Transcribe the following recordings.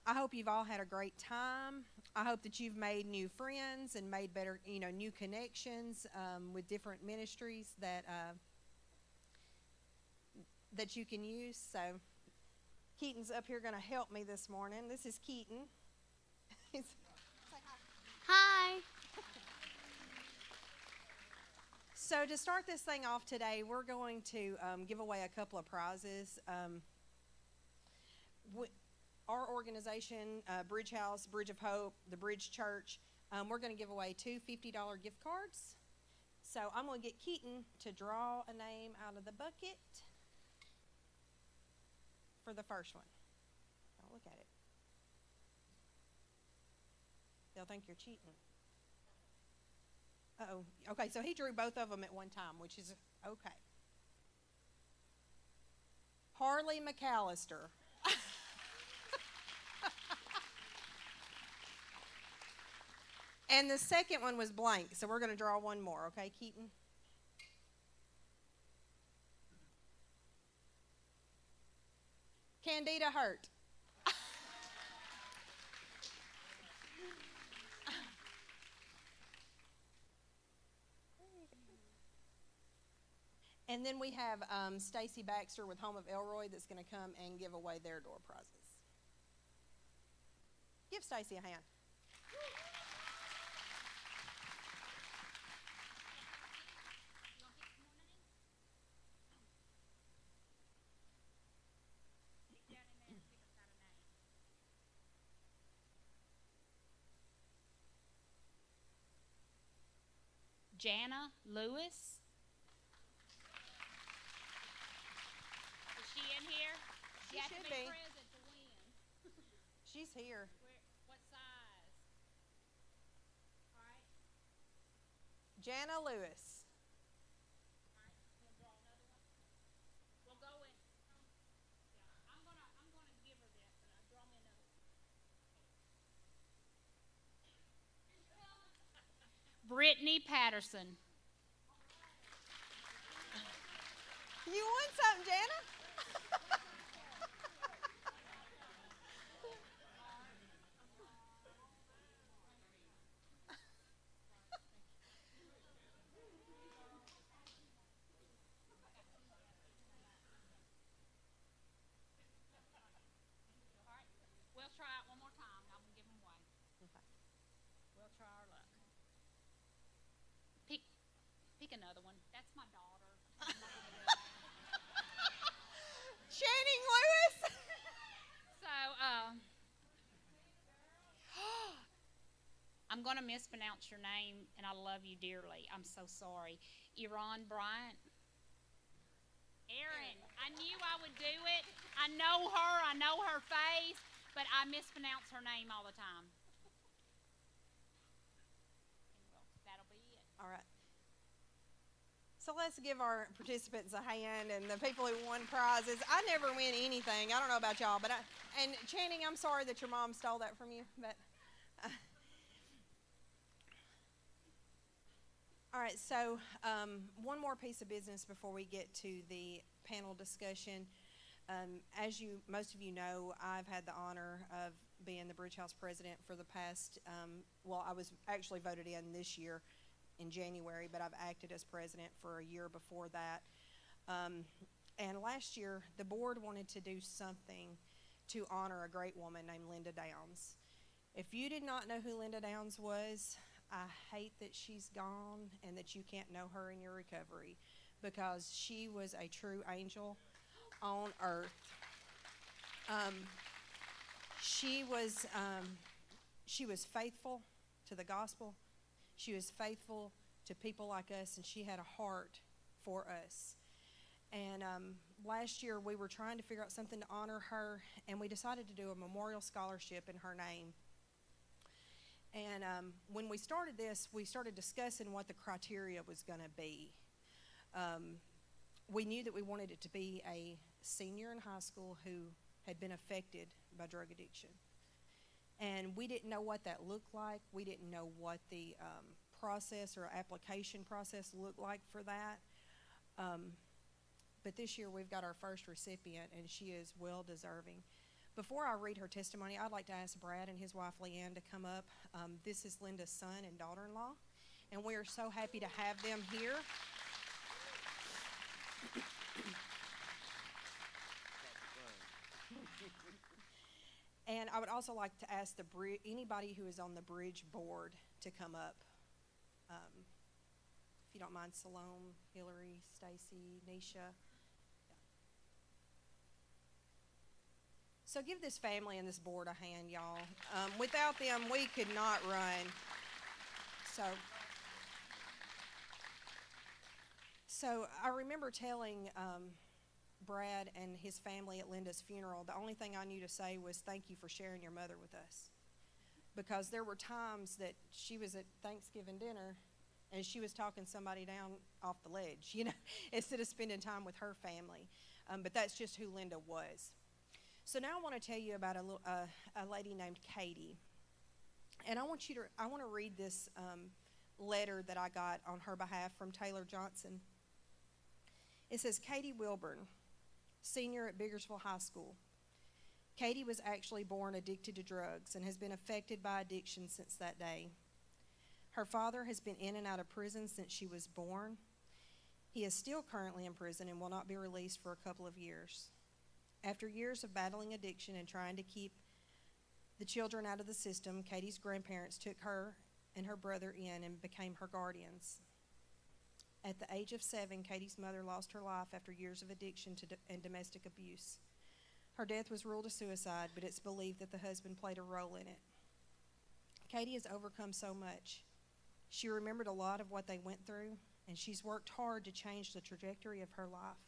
I hope you've all had a great time. I hope that you've made new friends and made better, new connections with different ministries that you can use. So, Keaton's up here going to help me this morning. This is Keaton. Say hi. Hi. So, to start this thing off today, we're going to give away a couple of prizes. Our organization, Bridge House, Bridge of Hope, the Bridge Church, we're going to give away two $50 gift cards. So I'm going to get Keaton to draw a name out of the bucket for the first one. Don't look at it. They'll think you're cheating. Uh-oh. Okay, so he drew both of them at one time, which is okay. Harley McAllister. And the second one was blank, so we're going to draw one more, okay, Keaton? Candida Hurt. And then we have Stacy Baxter with Home of Elroy that's going to come and give away their door prizes. Give Stacy a hand. Jana Lewis. Is she in here? She has should to be be. present to win. She's here. What size? All right. Jana Lewis. All right. You want to draw another one? We'll go with. Yeah. I'm gonna give her this, and I'll draw me another one. Brittany Patterson. You won something, Jana? All right. We'll try it one more time. I'm gonna give them away. Okay. We'll try our luck. Pick another one. That's my daughter. Channing Lewis. So, I'm going to mispronounce your name, and I love you dearly. I'm so sorry. Iran Bryant. Erin. I knew I would do it. I know her face, but I mispronounce her name all the time. Well, that'll be it. All right. So let's give our participants a hand and the people who won prizes. I never win anything. I don't know about y'all, but and Channing, I'm sorry that your mom stole that from you, but all right, so one more piece of business before we get to the panel discussion. As most of you know, I've had the honor of being the Bridge House president for the past, I was actually voted in this year in January, but I've acted as president for a year before that. And last year, the board wanted to do something to honor a great woman named Linda Downs. If you did not know who Linda Downs was, I hate that she's gone and that you can't know her in your recovery. because she was a true angel on earth. Um, she was she was faithful to the gospel. She was faithful to people like us, and she had a heart for us. And last year we were trying to figure out something to honor her, and we decided to do a memorial scholarship in her name. And when we started this, we started discussing what the criteria was going to be. We knew that we wanted it to be a senior in high school who had been affected by drug addiction. And we didn't know what that looked like. We didn't know what the process or application process looked like for that. But this year we've got our first recipient, and she is well deserving. Before I read her testimony, I'd like to ask Brad and his wife Leanne to come up. This is Linda's son and daughter-in-law, and we are so happy to have them here. And I would also like to ask anybody who is on the bridge board to come up. If you don't mind, Salome, Hillary, Stacy, Nisha. Yeah. So give this family and this board a hand, y'all. Without them, we could not run. So I remember telling Brad and his family at Linda's funeral, the only thing I knew to say was thank you for sharing your mother with us. Because there were times that she was at Thanksgiving dinner and she was talking somebody down off the ledge, instead of spending time with her family. But that's just who Linda was. So now I want to tell you about a lady named Katie. And I want to read this letter that I got on her behalf from Taylor Johnson. It says, Katie Wilburn, senior at Burnsville High School. Katie was actually born addicted to drugs and has been affected by addiction since that day. Her father has been in and out of prison since she was born. He is still currently in prison and will not be released for a couple of years. After years of battling addiction and trying to keep the children out of the system, Katie's grandparents took her and her brother in and became her guardians. At the age of 7, Katie's mother lost her life after years of addiction and domestic abuse. Her death was ruled a suicide, but it's believed that the husband played a role in it. Katie has overcome so much. She remembered a lot of what they went through, and she's worked hard to change the trajectory of her life.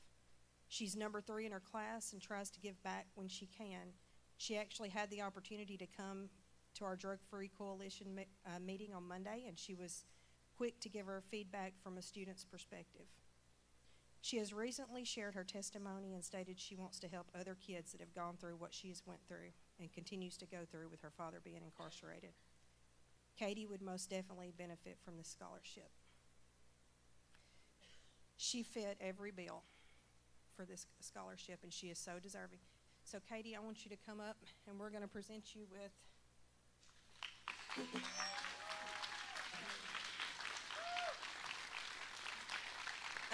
She's number 3 in her class and tries to give back when she can. She actually had the opportunity to come to our Drug-Free Coalition meeting on Monday, and she was quick to give her feedback from a student's perspective. She has recently shared her testimony and stated she wants to help other kids that have gone through what she has went through and continues to go through with her father being incarcerated. Katie would most definitely benefit from this scholarship. She fit every bill for this scholarship, and she is so deserving. So, Katie, I want you to come up, and we're going to present you with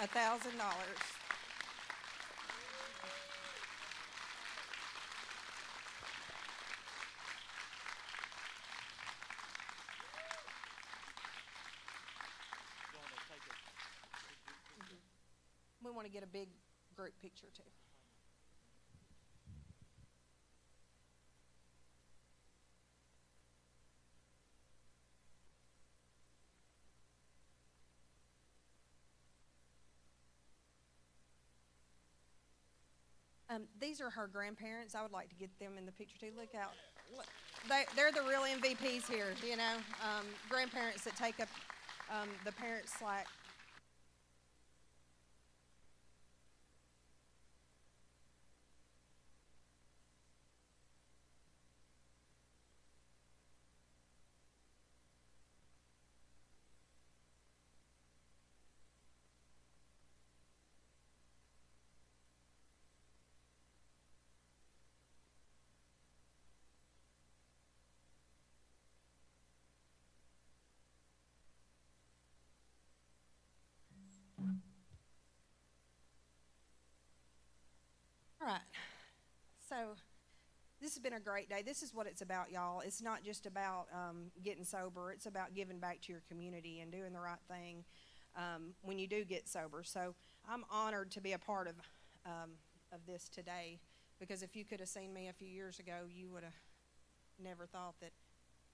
$1,000. We want to get a big group picture too. These are her grandparents. I would like to get them in the picture too. Look out. Look, they're the real MVPs here, grandparents that take up the parents' slack. All right. So this has been a great day. This is what it's about, y'all. It's not just about getting sober. It's about giving back to your community and doing the right thing. when you do get sober. So I'm honored to be a part of this today, because if you could have seen me a few years ago, you would have never thought that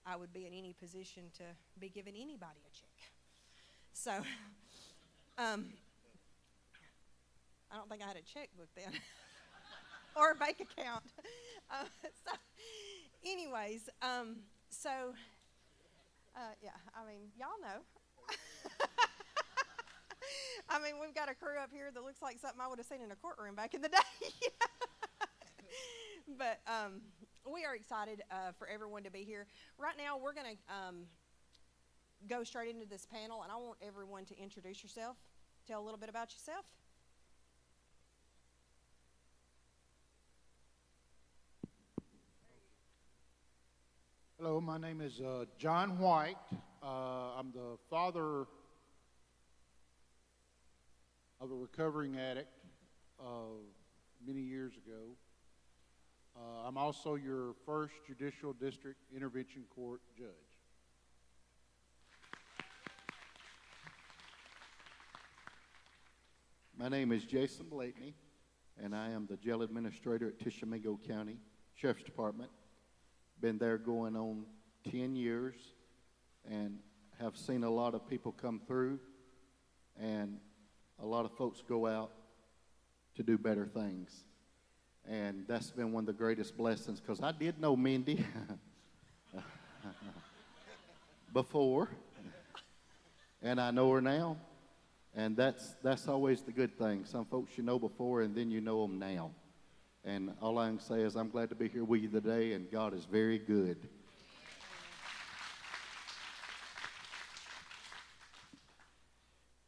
I would be in any position to be giving anybody a check. So I don't think I had a checkbook then or a bank account. So anyways, yeah, I mean, y'all know. I mean, we've got a crew up here that looks like something I would have seen in a courtroom back in the day. But we are excited for everyone to be here. Right now, we're going to go straight into this panel, and I want everyone to introduce yourself. Tell a little bit about yourself. Hello, my name is John White. I'm the father of a recovering addict many years ago. I'm also your first Judicial District Intervention Court judge. My name is Jason Blakeney, and I am the jail administrator at Tishomingo County Sheriff's Department. Been there going on 10 years and have seen a lot of people come through, and a lot of folks go out to do better things. And that's been one of the greatest blessings, because I did know Mindy before, and I know her now. And that's always the good thing. Some folks you know before, and then you know them now. And all I can say is I'm glad to be here with you today, and God is very good.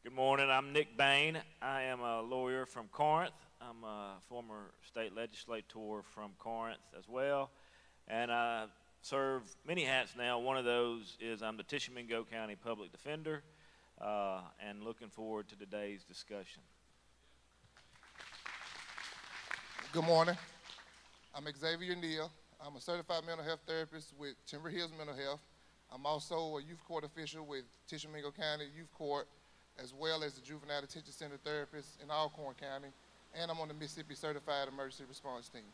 Good morning. I'm Nick Bain. I am a lawyer from Corinth. I'm a former state legislator from Corinth as well. And I serve many hats now. One of those is I'm the Tishomingo County Public Defender, and looking forward to today's discussion. Good morning. I'm Xavier Neal. I'm a certified mental health therapist with Timber Hills Mental Health. I'm also a youth court official with Tishomingo County Youth Court, as well as the Juvenile Detention Center therapist in Alcorn County, and I'm on the Mississippi Certified Emergency Response Team.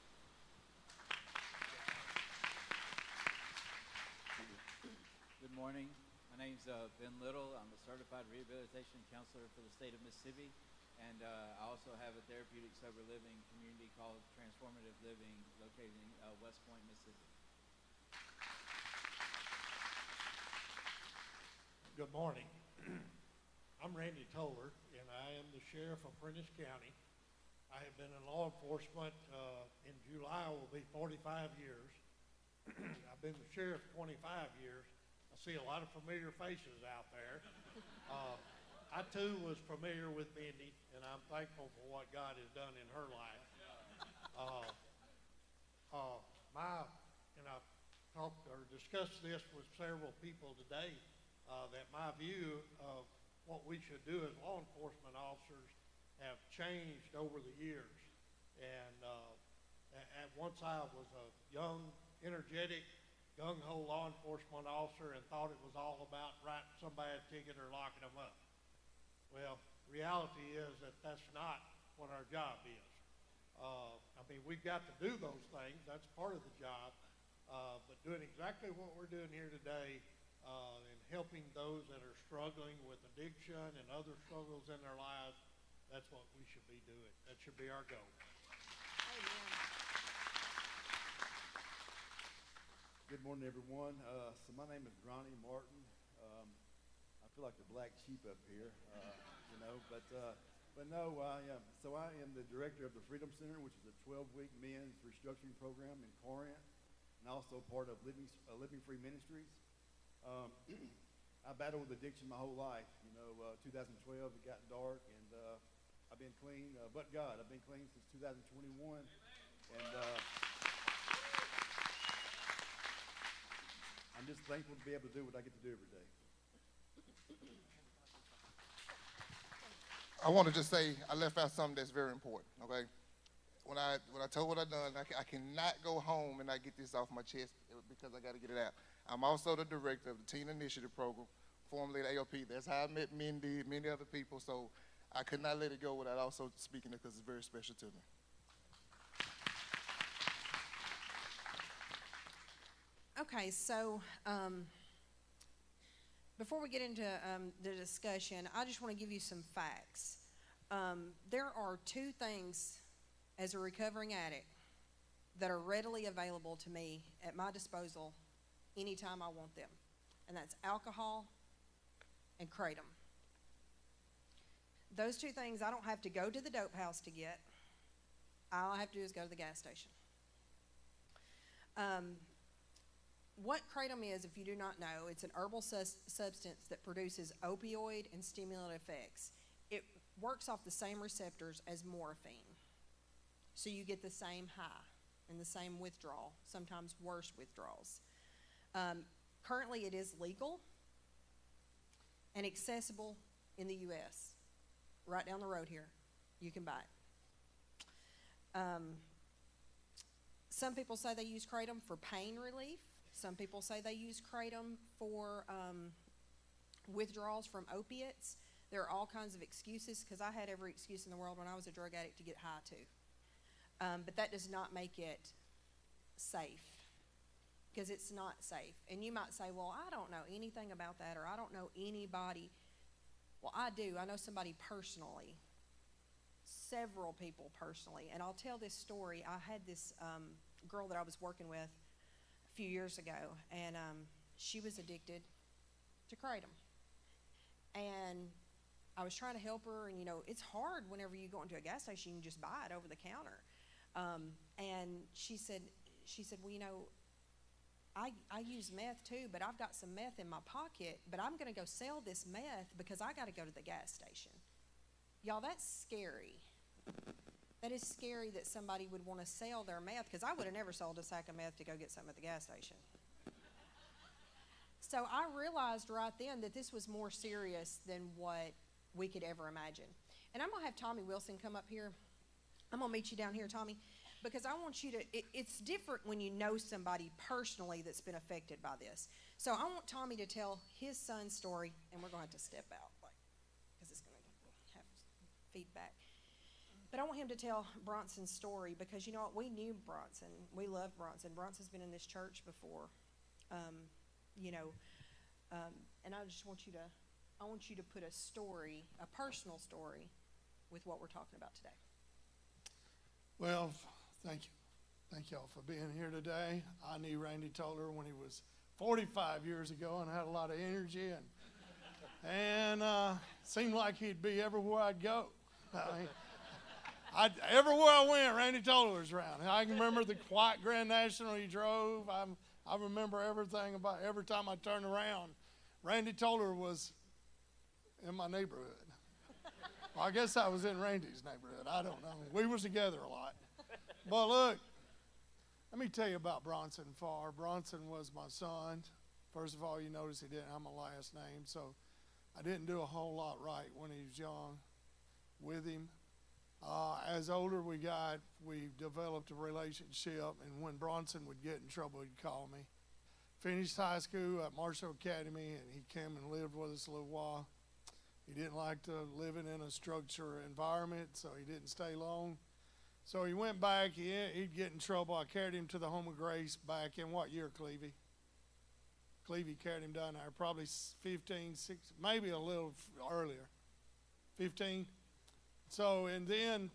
Good morning. My name's Ben Little. I'm a certified rehabilitation counselor for the state of Mississippi, and I also have a therapeutic sober living community called Transformative Living located in West Point, Mississippi. Good morning. I'm Randy Toller, and I am the sheriff of Prentiss County. I have been in law enforcement. In July will be 45 years. I've been the sheriff 25 years. I see a lot of familiar faces out there. I too was familiar with Mindy, and I'm thankful for what God has done in her life. I've talked or discussed this with several people today, that my view of what we should do as law enforcement officers have changed over the years. And at once I was a young, energetic, gung-ho law enforcement officer and thought it was all about writing somebody a ticket or locking them up. Well, reality is that that's not what our job is. I mean, we've got to do those things. That's part of the job. But doing exactly what we're doing here today, and helping those that are struggling with addiction and other struggles in their lives, that's what we should be doing. That should be our goal. Amen. Good morning, everyone. So my name is Ronnie Martin. I feel like the black sheep up here, but no, I am the director of the Freedom Center, which is a 12-week men's restructuring program in Corinth, and also part of Living Free Ministries. I battled with addiction my whole life. 2012 it got dark, and I've been clean, but God, I've been clean since 2021, and I'm just thankful to be able to do what I get to do every day. I want to just say I left out something that's very important, okay? When I told what I done, I cannot go home and not get this off my chest because I got to get it out. I'm also the director of the Teen Initiative Program formerly at AOP. That's how I met Mindy, many other people. So I could not let it go without also speaking it because it's very special to me. Okay, so before we get into the discussion, I just want to give you some facts. There are two things as a recovering addict that are readily available to me at my disposal anytime I want them, and that's alcohol and kratom. Those two things I don't have to go to the dope house to get. All I have to do is go to the gas station. What kratom is, if you do not know, it's an herbal substance that produces opioid and stimulant effects. It works off the same receptors as morphine. So you get the same high and the same withdrawal, sometimes worse withdrawals. Currently it is legal and accessible in the U.S. Right down the road here, you can buy it. Some people say they use kratom for pain relief. Some people say they use kratom for withdrawals from opiates. There are all kinds of excuses, because I had every excuse in the world when I was a drug addict to get high too. But that does not make it safe, because it's not safe. And you might say, well, I don't know anything about that, or I don't know anybody. Well, I do. I know somebody personally, several people personally. And I'll tell this story. I had this girl that I was working with a few years ago, and she was addicted to kratom. And I was trying to help her, and it's hard whenever you go into a gas station, you can just buy it over the counter. And she said, well, I use meth too, but I've got some meth in my pocket, but I'm going to go sell this meth because I got to go to the gas station. Y'all, that's scary. That is scary that somebody would want to sell their meth, because I would have never sold a sack of meth to go get something at the gas station. So I realized right then that this was more serious than what we could ever imagine. And I'm going to have Tommy Wilson come up here. I'm going to meet you down here, Tommy, because I want you to, it's different when you know somebody personally that's been affected by this. So I want Tommy to tell his son's story, and we're going to have to step out, because it's going to have feedback. But I want him to tell Bronson's story, because you know what, we knew Bronson. We love Bronson. Bronson's been in this church before, and I just want you to put a story, a personal story, with what we're talking about today. Well, thank you. Thank y'all for being here today. I knew Randy Toller when he was 45 years ago and had a lot of energy, and seemed like he'd be everywhere I'd go. Everywhere I went, Randy Toller was around. I can remember the White Grand National he drove. I remember everything about every time I turned around. Randy Toller was in my neighborhood. Well, I guess I was in Randy's neighborhood. I don't know. We was together a lot. But look, let me tell you about Bronson Farr. Bronson was my son. First of all, you notice he didn't have my last name, so I didn't do a whole lot right when he was young with him. As older we got, we developed a relationship, and when Bronson would get in trouble, he'd call me. Finished high school at Marshall Academy, and he came and lived with us a little while. He didn't like to living in a structured environment, so he didn't stay long. So he went back. He'd get in trouble. I carried him to the Home of Grace back in what year, Clevie? Clevie carried him down there, probably 15, 16, maybe a little earlier, 15. So, and then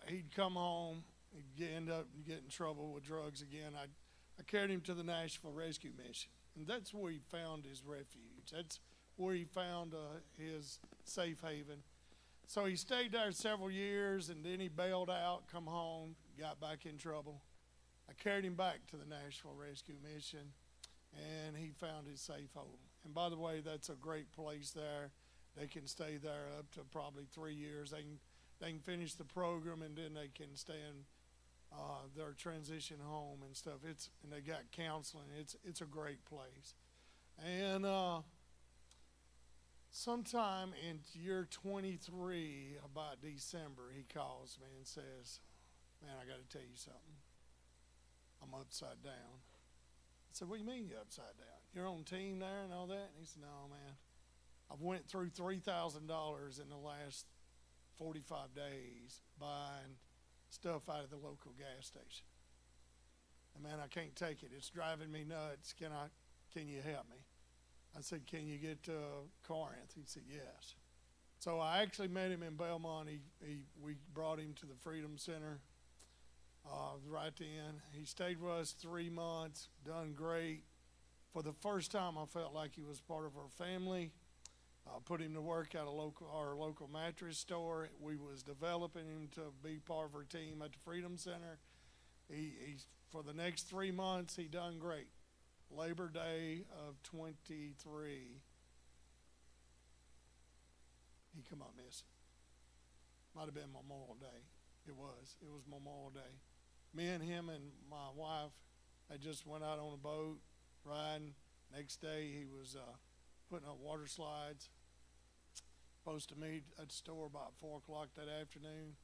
he'd come home. He'd end up getting in trouble with drugs again. I carried him to the Nashville Rescue Mission, and that's where he found his refuge. That's where he found his safe haven. So he stayed there several years, and then he bailed out, come home, got back in trouble. I carried him back to the Nashville Rescue Mission, and he found his safe home. And by the way, that's a great place there. They can stay there up to probably 3 years. They can finish the program, and then they can stay in their transition home and stuff. And they got counseling. It's a great place. And sometime in year 23, about December, he calls me and says, "Man, I got to tell you something. I'm upside down." I said, "What do you mean you're upside down? You're on team there and all that?" And he said, "No, man. I've went through $3,000 in the last 45 days buying stuff out of the local gas station. And man, I can't take it. It's driving me nuts. Can you help me? I said, can you get to Corinth? He said, yes. So I actually met him in Belmont. We brought him to the Freedom Center right then. He stayed with us 3 months, done great. For the first time, I felt like he was part of our family. Put him to work at our local mattress store. We was developing him to be part of our team at the Freedom Center. He's for the next 3 months, he done great. Labor Day of 23, he come up missing. Might have been Memorial Day. It was Memorial Day. Me and him and my wife had just went out on a boat riding. Next day he was putting up water slides. Supposed to meet at the store about 4 o'clock that afternoon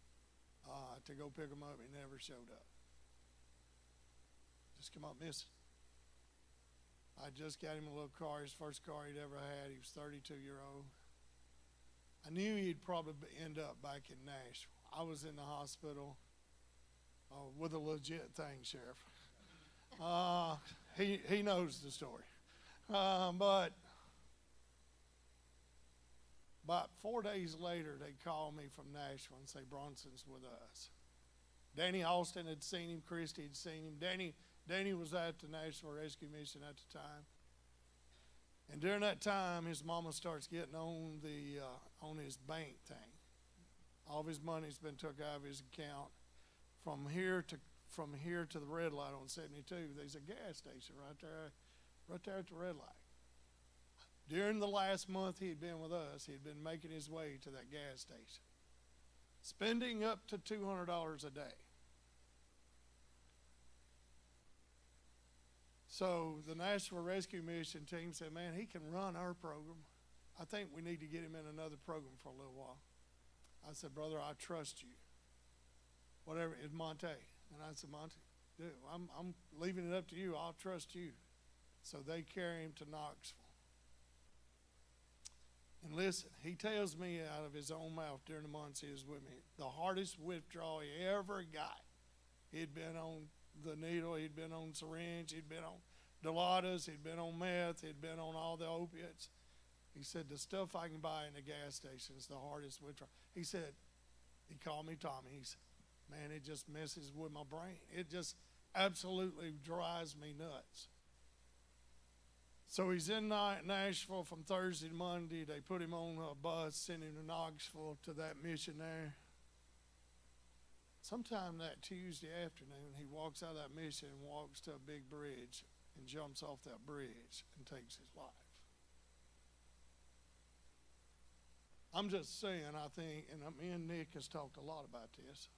to go pick him up. He never showed up. Just come up missing. I just got him a little car, his first car he'd ever had. He was 32-year-old. I knew he'd probably end up back in Nashville. I was in the hospital with a legit thing, Sheriff. He knows the story. But about 4 days later, they called me from Nashville and say Bronson's with us. Danny Austin had seen him. Christy had seen him. Danny was at the National Rescue Mission at the time. And during that time, his mama starts getting on his bank thing. All of his money's been took out of his account. From here to the red light on 72, there's a gas station right there at the red light. During the last month he'd been with us, he'd been making his way to that gas station, spending up to $200 a day. So the National Rescue Mission team said, man, he can run our program. I think we need to get him in another program for a little while. I said, brother, I trust you. Whatever, it's Monte. And I said, Monte, dude, I'm leaving it up to you. I'll trust you. So they carry him to Knoxville. And listen, he tells me out of his own mouth during the months he was with me, the hardest withdrawal he ever got. He'd been on the needle, he'd been on syringe, he'd been on Dilaudid, he'd been on meth, he'd been on all the opiates. He said, the stuff I can buy in the gas station is the hardest withdrawal. He said, he called me Tommy. He said, man, it just messes with my brain. It just absolutely drives me nuts. So he's in Nashville from Thursday to Monday. They put him on a bus, send him to Knoxville to that mission there. Sometime that Tuesday afternoon, he walks out of that mission and walks to a big bridge and jumps off that bridge and takes his life. I'm just saying, I think, and me and Nick has talked a lot about this,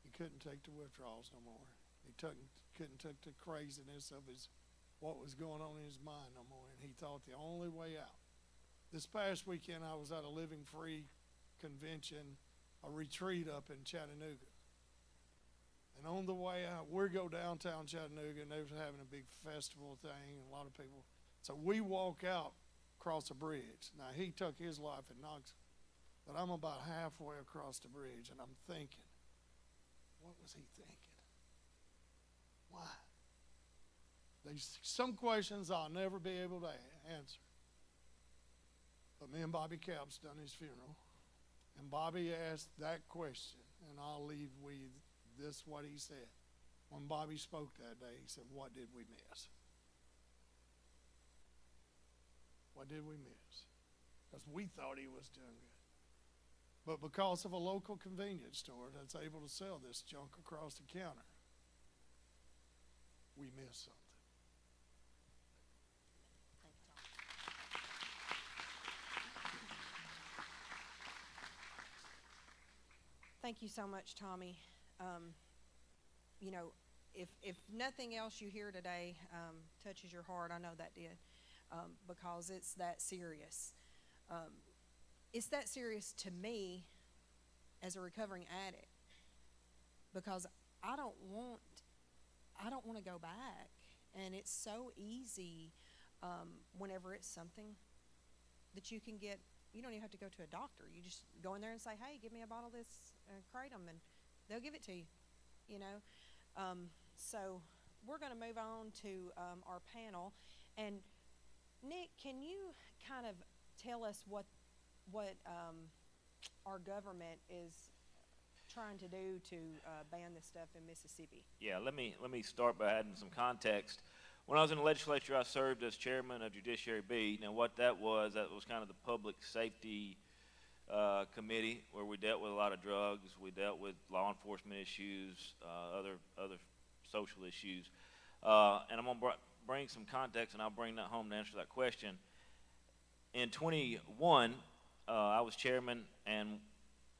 he couldn't take the withdrawals no more. He couldn't take the craziness of what was going on in his mind no more, and he thought the only way out. This past weekend, I was at a Living Free convention, a retreat up in Chattanooga. And on the way out, we go downtown Chattanooga, and they were having a big festival thing, and a lot of people. So we walk out across the bridge. Now, he took his life in Knoxville, but I'm about halfway across the bridge, and I'm thinking, what was he thinking? Why? There's some questions I'll never be able to answer. But me and Bobby Capps done his funeral, and Bobby asked that question, and I'll leave with this what he said. When Bobby spoke that day, he said, what did we miss? What did we miss? Because we thought he was doing good. But because of a local convenience store that's able to sell this junk across the counter, we missed something. Thank you so much, Tommy. You know, if nothing else you hear today touches your heart, I know that did, because it's that serious. It's that serious to me as a recovering addict, because I don't want to go back, and it's so easy whenever it's something that you can get. You don't even have to go to a doctor. You just go in there and say, hey, give me a bottle of this kratom, and they'll give it to you, you know. So we're going to move on to our panel. And Nick, can you kind of tell us what our government is trying to do to ban this stuff in Mississippi? Yeah, let me start by adding some context. When I was in the legislature, I served as chairman of Judiciary B. Now, what that was kind of the public safety committee where we dealt with a lot of drugs. We dealt with law enforcement issues, other social issues. And I'm going to bring some context, and I'll bring that home to answer that question. In 21, I was chairman, and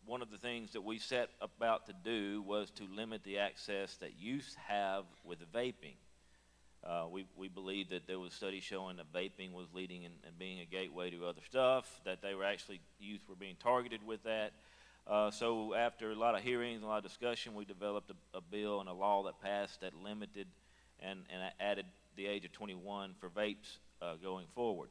one of the things that we set about to do was to limit the access that youth have with vaping. We believed that there was studies showing that vaping was leading and being a gateway to other stuff, that youth were being targeted with that. So after a lot of hearings, a lot of discussion, we developed a bill and a law that passed that limited and added the age of 21 for vapes going forward.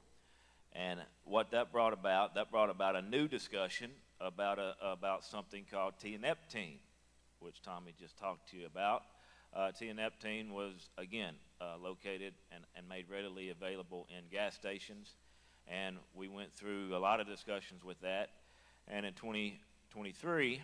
And what that brought about a new discussion about something called tianeptine, which Tommy just talked to you about. Tianeptine was, again, located and made readily available in gas stations, and we went through a lot of discussions with that. And in 2023,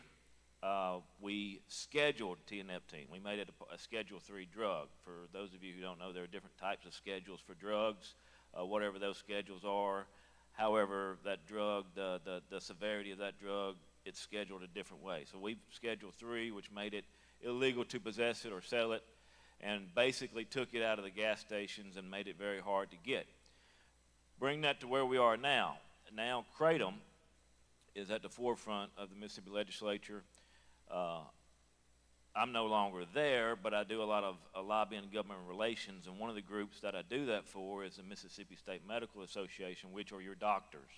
we scheduled tianeptine. We made it a Schedule III drug. For those of you who don't know, there are different types of schedules for drugs, whatever those schedules are. However, that drug, the severity of that drug, it's scheduled a different way. So we Schedule III, which made it illegal to possess it or sell it, and basically took it out of the gas stations and made it very hard to get. Bring that to where we are now. Now kratom is at the forefront of the Mississippi legislature. I'm no longer there, but I do a lot of lobbying and government relations, and one of the groups that I do that for is the Mississippi State Medical Association, which are your doctors,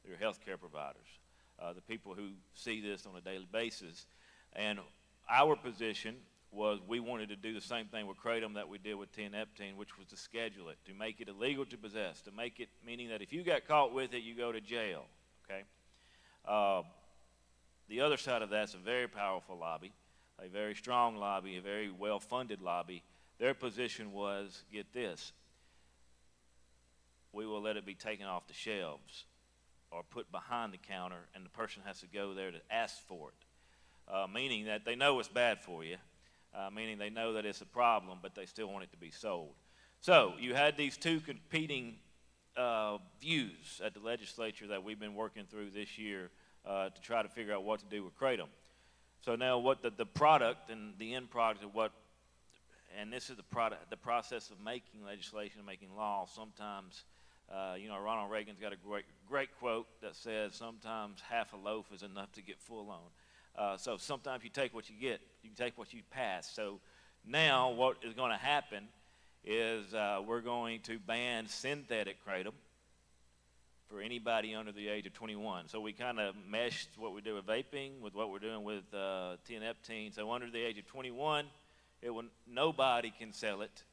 your health care providers, the people who see this on a daily basis. And our position was we wanted to do the same thing with kratom that we did with tianeptine, which was to schedule it, to make it illegal to possess, to make it, meaning that if you got caught with it, you go to jail, okay? The other side of that's a very powerful lobby, a very strong lobby, a very well-funded lobby. Their position was, get this, we will let it be taken off the shelves or put behind the counter, and the person has to go there to ask for it, meaning that they know it's bad for you, meaning they know that it's a problem, but they still want it to be sold. So you had these two competing views at the legislature that we've been working through this year to try to figure out what to do with kratom. So now what the product and the end product of what, and this is the process of making legislation and making law. Sometimes, Ronald Reagan's got a great quote that says, sometimes half a loaf is enough to get full on. So sometimes you take what you get, you take what you pass. So now what is going to happen is we're going to ban synthetic kratom for anybody under the age of 21. So we kind of meshed what we do with vaping with what we're doing with tianeptine. So under the age of 21, nobody can sell it.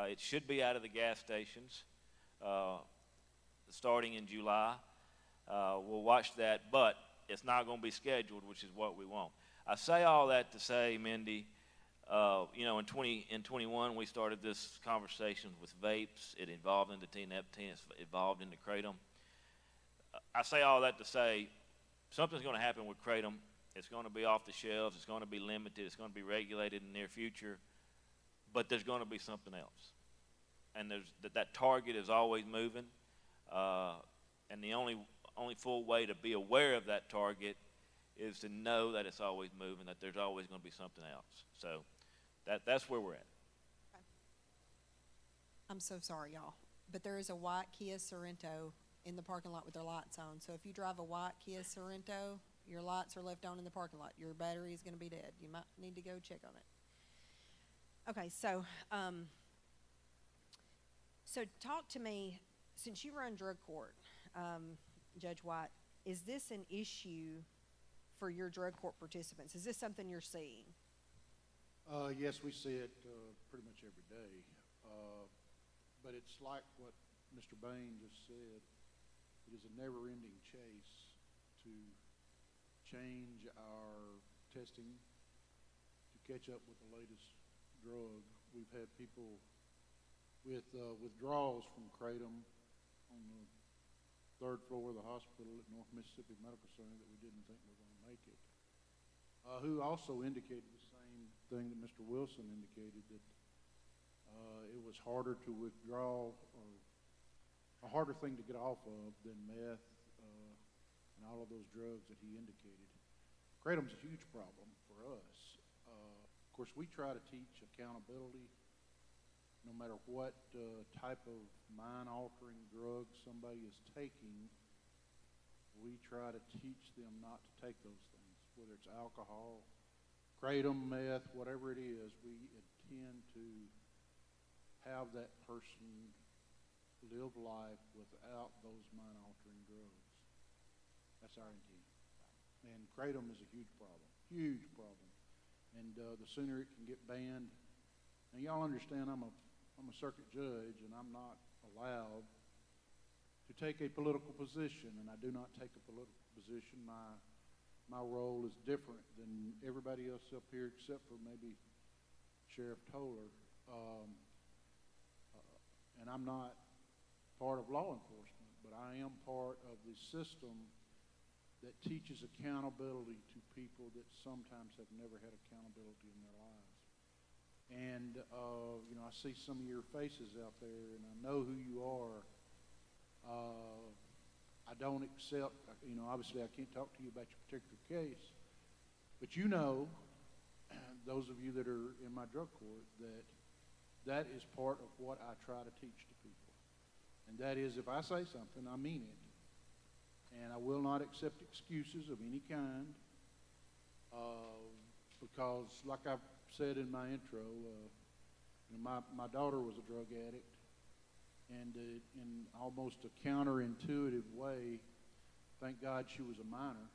It should be out of the gas stations starting in July. We'll watch that, but it's not going to be scheduled, which is what we want. I say all that to say, Mindy, in 21 we started this conversation with vapes. It evolved into tianeptine. It's evolved into kratom. I say all that to say something's going to happen with kratom. It's going to be off the shelves. It's going to be limited. It's going to be regulated in the near future. But there's going to be something else. And that target is always moving. And the only full way to be aware of that target is to know that it's always moving, that there's always going to be something else. So that's where we're at. Okay. I'm so sorry, y'all, but there is a white Kia Sorento in the parking lot with their lights on. So if you drive a white Kia Sorento, your lights are left on in the parking lot. Your battery is going to be dead. You might need to go check on it. Okay, so talk to me, since you run drug court, Judge White, is this an issue for your drug court participants? Is this something you're seeing? Yes, we see it pretty much every day. But it's like what Mr. Bain just said. it is a never-ending chase to change our testing to catch up with the latest drug. We've had people with withdrawals from kratom on the third floor of the hospital at North Mississippi Medical Center that we didn't think were going to make it, who also indicated the same thing that Mr. Wilson indicated, that it was harder to withdraw, or a harder thing to get off of than meth and all of those drugs that he indicated. Kratom's a huge problem for us. Of course, we try to teach accountability. No matter what type of mind-altering drug somebody is taking, we try to teach them not to take those things, whether it's alcohol, kratom, meth, whatever it is. We intend to have that person live life without those mind-altering drugs. That's our intent. And kratom is a huge problem. And the sooner it can get banned. Now, y'all understand I'm a circuit judge, and I'm not allowed to take a political position, and I do not take a political position. My role is different than everybody else up here, except for maybe Sheriff Toller. And I'm not part of law enforcement, but I am part of the system that teaches accountability to people that sometimes have never had accountability in their lives. And, I see some of your faces out there, and I know who you are. I don't accept, obviously I can't talk to you about your particular case, but those of you that are in my drug court, that is part of what I try to teach to people. And that is, if I say something, I mean it. And I will not accept excuses of any kind, because like I've said in my intro, my daughter was a drug addict, and in almost a counterintuitive way, thank God she was a minor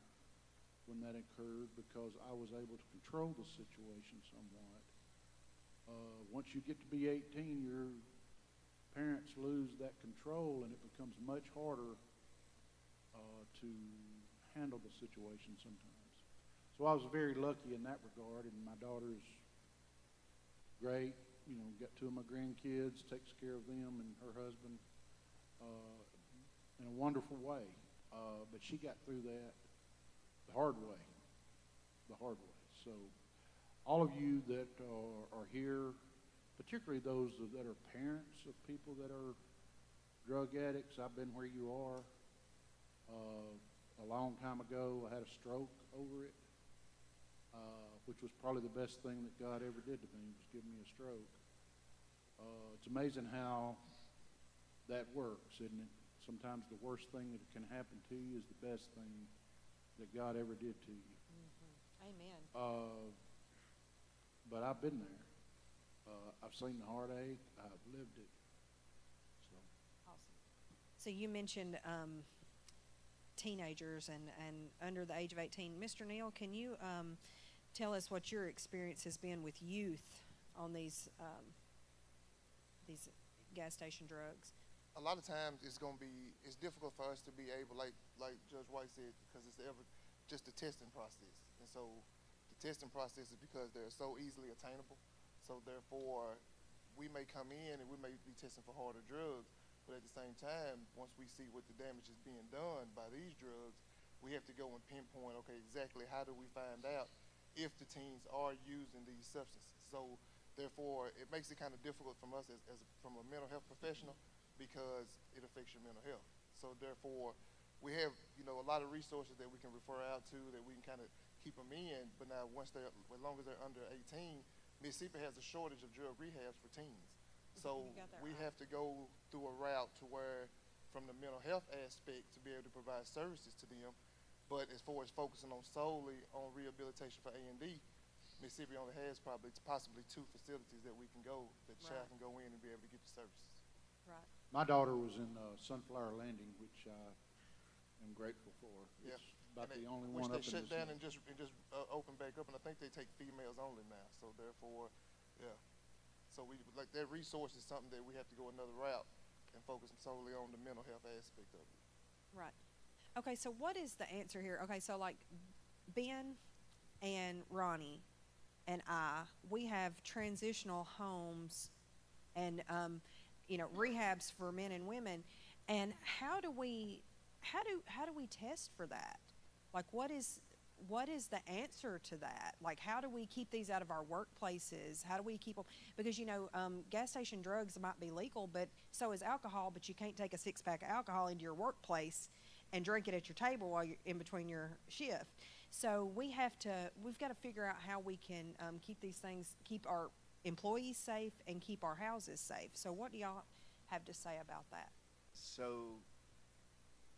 when that occurred, because I was able to control the situation somewhat. Once you get to be 18, your parents lose that control, and it becomes much harder to handle the situation sometimes. So I was very lucky in that regard, and my daughter's great. Got two of my grandkids, takes care of them and her husband in a wonderful way. But she got through that the hard way. So all of you that are here, particularly those that are parents of people that are drug addicts, I've been where you are. A long time ago, I had a stroke over it, which was probably the best thing that God ever did to me, was give me a stroke. It's amazing how that works, isn't it? Sometimes the worst thing that can happen to you is the best thing that God ever did to you. Mm-hmm. Amen. But I've been there. I've seen the heartache. I've lived it. Awesome. So you mentioned teenagers and under the age of 18. Mr. Neal, can you tell us what your experience has been with youth on these gas station drugs? A lot of times it's difficult for us to be able, like Judge White said, because it's just the testing process. And so the testing process is because they're so easily attainable. So therefore, we may come in and we may be testing for harder drugs, but at the same time, once we see what the damage is being done by these drugs, we have to go and pinpoint, okay, exactly how do we find out if the teens are using these substances. So therefore, it makes it kind of difficult from us from a mental health professional, because it affects your mental health. So therefore, we have a lot of resources that we can refer out to, that we can kind of keep them in. But now, as long as they're under 18, Mississippi has a shortage of drug rehabs for teens. So we have to go through a route to where, from the mental health aspect, to be able to provide services to them. But as far as focusing solely on rehabilitation for A&D, Mississippi only has possibly 2 facilities that we can go, that the child can go in and be able to get the services. Right. My daughter was in Sunflower Landing, which I am grateful for. Yeah. It's about the only which one they up shut in down the and just open back up, and I think they take females only now. So therefore, yeah. So that resource is something that we have to go another route and focus solely on the mental health aspect of it. Right. Okay, so what is the answer here? Okay, so like Ben and Ronnie and we have transitional homes and rehabs for men and women. And how do we test for that? Like what is the answer to that? Like how do we keep these out of our workplaces? How do we keep them? Because gas station drugs might be legal, but so is alcohol. But you can't take a 6-pack of alcohol into your workplace and drink it at your table while you're in between your shift. So we've got to figure out how we can keep our employees safe and keep our houses safe. So what do y'all have to say about that? So,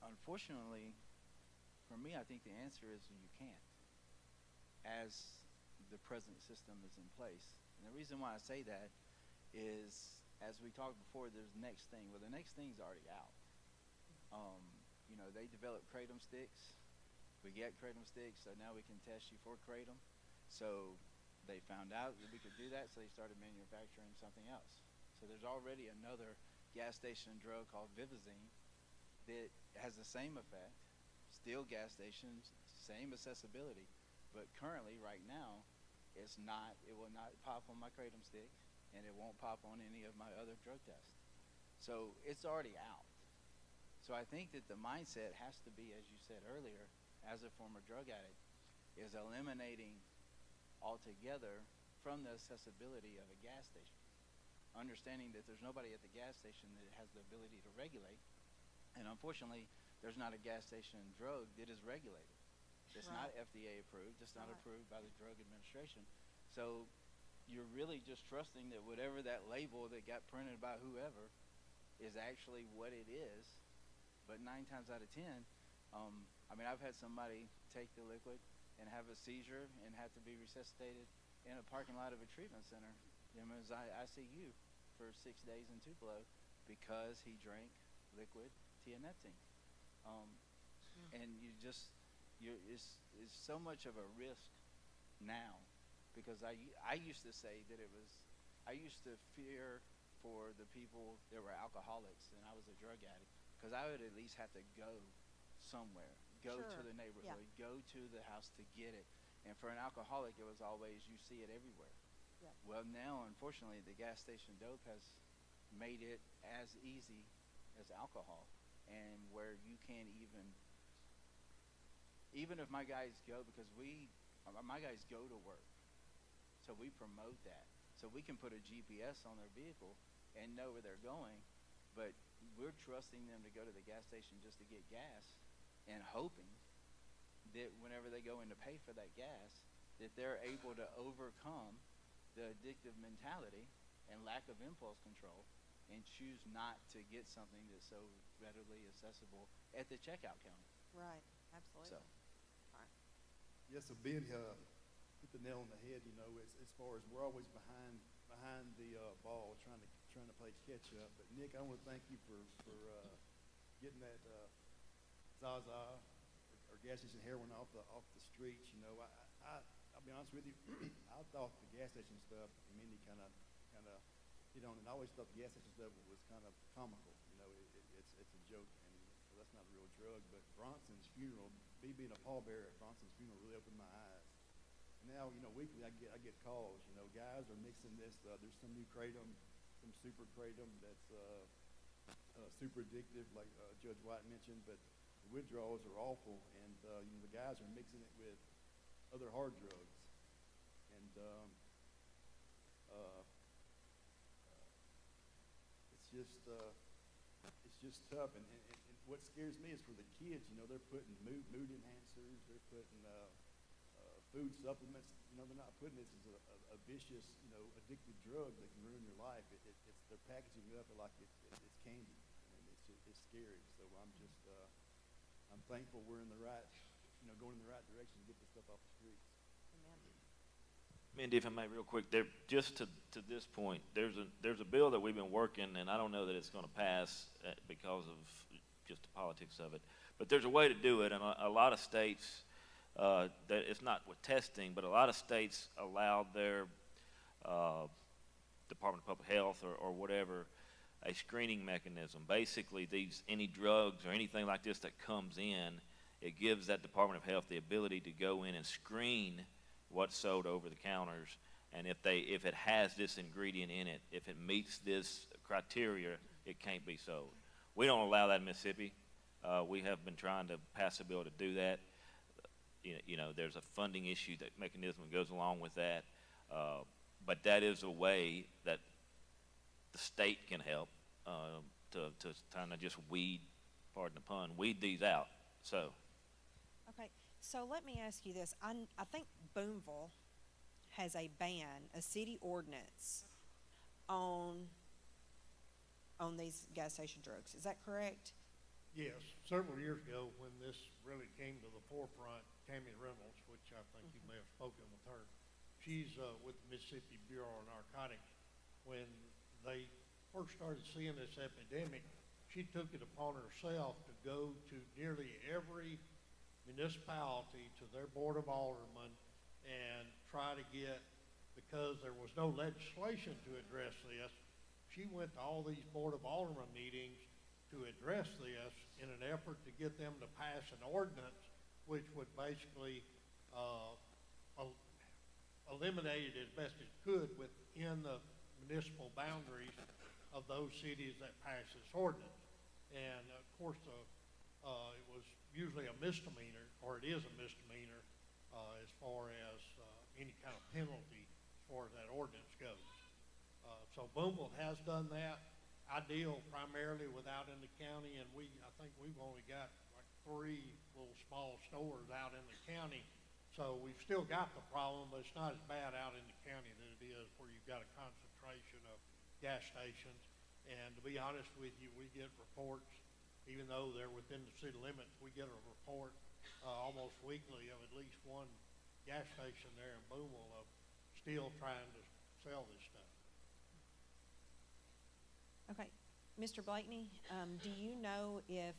unfortunately, for me, I think the answer is you can't, as the present system is in place. And the reason why I say that is, as we talked before, there's the next thing. Well, the next thing's already out. They developed kratom sticks. We get kratom sticks, so now we can test you for kratom. So they found out that we could do that, so they started manufacturing something else. So there's already another gas station drug called Vivazine that has the same effect, still gas stations, same accessibility, but currently, right now, it will not pop on my kratom stick, and it won't pop on any of my other drug tests. So it's already out. So I think that the mindset has to be, as you said earlier, as a former drug addict, is eliminating altogether from the accessibility of a gas station. Understanding that there's nobody at the gas station that has the ability to regulate. And unfortunately, there's not a gas station drug that is regulated. It's Right. not FDA approved. It's not Right. approved by the Drug Administration. So you're really just trusting that whatever that label that got printed by whoever is actually what it is. But 9 times out of 10, I've had somebody take the liquid and have a seizure and have to be resuscitated in a parking lot of a treatment center. As ICU for 6 days in Tupelo because he drank liquid tianeptine. And it's so much of a risk now, because I used to say that I used to fear for the people that were alcoholics and I was a drug addict, because I would at least have to go somewhere, go Sure. to the neighborhood, go to the house to get it. And for an alcoholic, it was always, you see it everywhere. Yep. Well, now, unfortunately, the gas station dope has made it as easy as alcohol, and where you can't even if my guys go, because my guys go to work, so we promote that. So we can put a GPS on their vehicle and know where they're going, but we're trusting them to go to the gas station just to get gas and hoping that whenever they go in to pay for that gas, that they're able to overcome the addictive mentality and lack of impulse control and choose not to get something that's so readily accessible at the checkout counter. Right. Absolutely. So, Yes, so Ben hit the nail on the head. As far as we're always behind the ball, trying to play catch up. But Nick, I want to thank you for getting that Zaza or gas station heroin off the streets. I'll be honest with you, I thought the gas station stuff, Mindy kind of hit on it. I always thought the gas station stuff was kind of comical. It's a joke, and so that's not a real drug. But Bronson's funeral, me being a pallbearer at Bronson's funeral, really opened my eyes. And now, weekly I get calls. Guys are mixing this. There's some new kratom, some super kratom that's super addictive, like Judge White mentioned. But the withdrawals are awful, and the guys are mixing it with other hard drugs. And it's just tough. And what scares me is for the kids. They're putting mood enhancers. They're putting food supplements. They're not putting this as a vicious, addictive drug that can ruin your life. They're packaging it up like it's candy, and it's scary. So I'm thankful we're in the right, going in the right direction to get this stuff off the streets. Amen. Mindy, if I may, real quick, just to this point, there's a bill that we've been working, and I don't know that it's going to pass because of just the politics of it. But there's a way to do it, and a lot of states, that it's not with testing, but a lot of states allow their Department of Public Health or whatever a screening mechanism. Basically, any drugs or anything like this that comes in, it gives that Department of Health the ability to go in and screen what's sold over the counters. And if it has this ingredient in it, if it meets this criteria, it can't be sold. We don't allow that in Mississippi. We have been trying to pass a bill to do that. You know, there's a funding issue, that mechanism that goes along with that. But that is a way that the state can help to kind of just weed, pardon the pun, weed these out. So. Okay, so let me ask you this. I think Boonville has a ban, a city ordinance on these gas station drugs. Is that correct? Yes, several years ago when this really came to the forefront, Tammy Reynolds, which I think you may have spoken with her, she's with the Mississippi Bureau of Narcotics. When they first started seeing this epidemic, she took it upon herself to go to nearly every municipality, to their Board of Aldermen, and try to get, because there was no legislation to address this, she went to all these Board of Aldermen meetings to address this in an effort to get them to pass an ordinance which would basically eliminate it as best it could within the municipal boundaries of those cities that pass this ordinance. And of course, it was usually a misdemeanor, or it is a misdemeanor, as far as any kind of penalty as far as that ordinance goes. So Boonville has done that. I deal primarily with out in the county, and I think we've only got like 3 little small stores out in the county. So we've still got the problem, but it's not as bad out in the county than it is where you've got a concentration of gas stations. And to be honest with you, we get reports, even though they're within the city limits, we get a report almost weekly of at least one gas station there in Boonville of still trying to sell this stuff. Okay, Mr. Blakeney, do you know if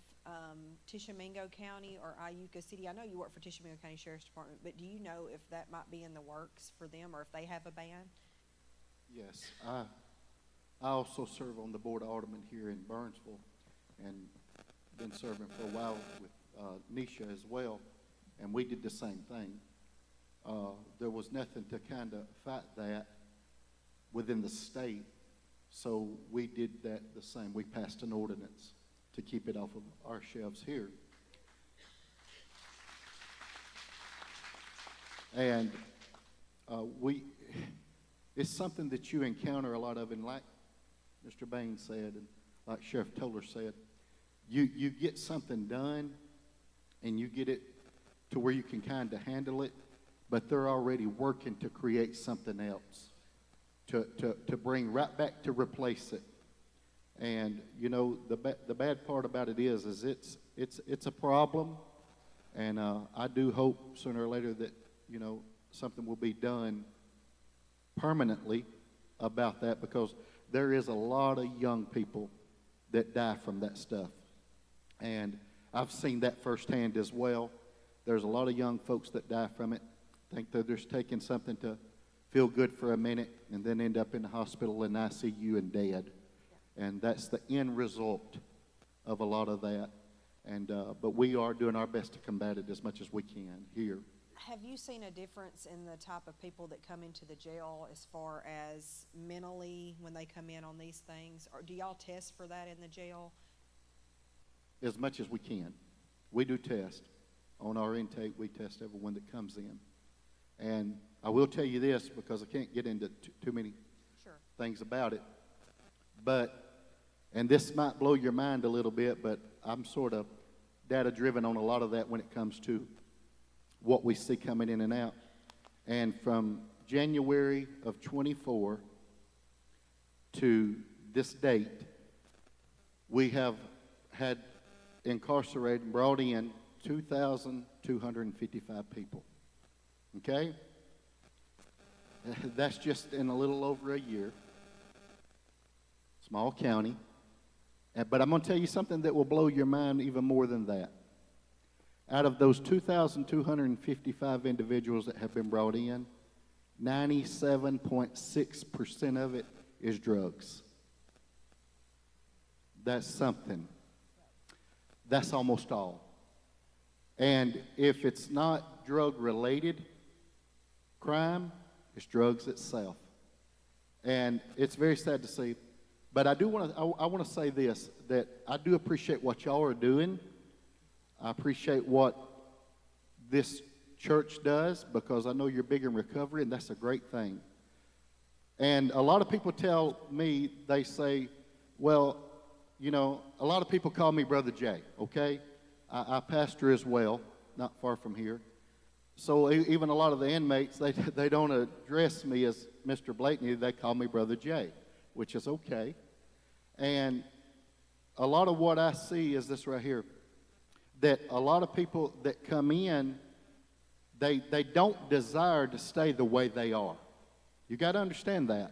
Tishomingo County or Iuka City, I know you work for Tishomingo County Sheriff's Department, but do you know if that might be in the works for them or if they have a ban? Yes, I also serve on the Board of Aldermen here in Burnsville, and been serving for a while with Nisha as well, and we did the same thing. There was nothing to kind of fight that within the state, so we did that the same. We passed an ordinance to keep it off of our shelves here. And it's something that you encounter a lot of, and like Mr. Bain said, and like Sheriff Toller said, you get something done, and you get it to where you can kind of handle it, but they're already working to create something else, to bring right back to replace it. And you know, the bad part about it is it's a problem, and I do hope sooner or later that, you know, something will be done permanently about that, because there is a lot of young people that die from that stuff. And I've seen that firsthand as well. There's a lot of young folks that die from it, think that they're just taking something to feel good for a minute and then end up in the hospital and ICU and dead. And that's the end result of a lot of that. And but we are doing our best to combat it as much as we can here. Have you seen a difference in the type of people that come into the jail as far as mentally when they come in on these things? Or do y'all test for that in the jail? As much as we can. We do test. On our intake, we test everyone that comes in. And I will tell you this, because I can't get into too many things about it. But, and this might blow your mind a little bit, but I'm sort of data-driven on a lot of that when it comes to what we see coming in and out. And from January of 24 to this date, we have had incarcerated and brought in 2,255 people. Okay? That's just in a little over a year. Small county. But I'm going to tell you something that will blow your mind even more than that. Out of those 2,255 individuals that have been brought in, 97.6% of it is drugs. that's something. That's almost all. And if it's not drug-related crime, it's drugs itself. And it's very sad to see. But I want to say this, that I do appreciate what y'all are doing. I appreciate what this church does, because I know you're big in recovery, and that's a great thing. And a lot of people tell me, they say, well, you know, a lot of people call me Brother Jay, okay? I pastor as well, not far from here. So even a lot of the inmates, they don't address me as Mr. Blakeney, they call me Brother Jay, which is okay. And a lot of what I see is this right here, that a lot of people that come in, they don't desire to stay the way they are. You got to understand that.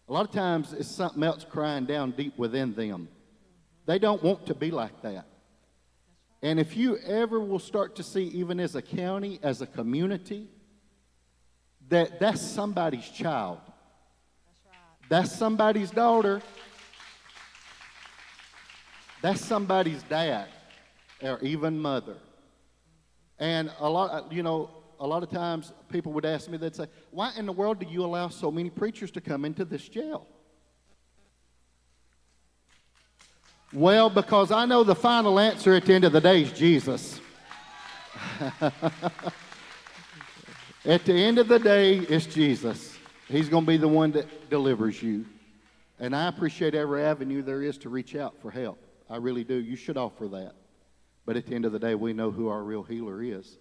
A lot of times it's something else crying down deep within them. They don't want to be like that. And if you ever will start to see, even as a county, as a community, that's somebody's child. That's somebody's daughter. That's somebody's dad, or even mother. And a lot of times people would ask me, they'd say, why in the world do you allow so many preachers to come into this jail? Well, because I know the final answer at the end of the day is Jesus. At the end of the day, it's Jesus. He's going to be the one that delivers you. And I appreciate every avenue there is to reach out for help. I really do. You should offer that. But at the end of the day, we know who our real healer is.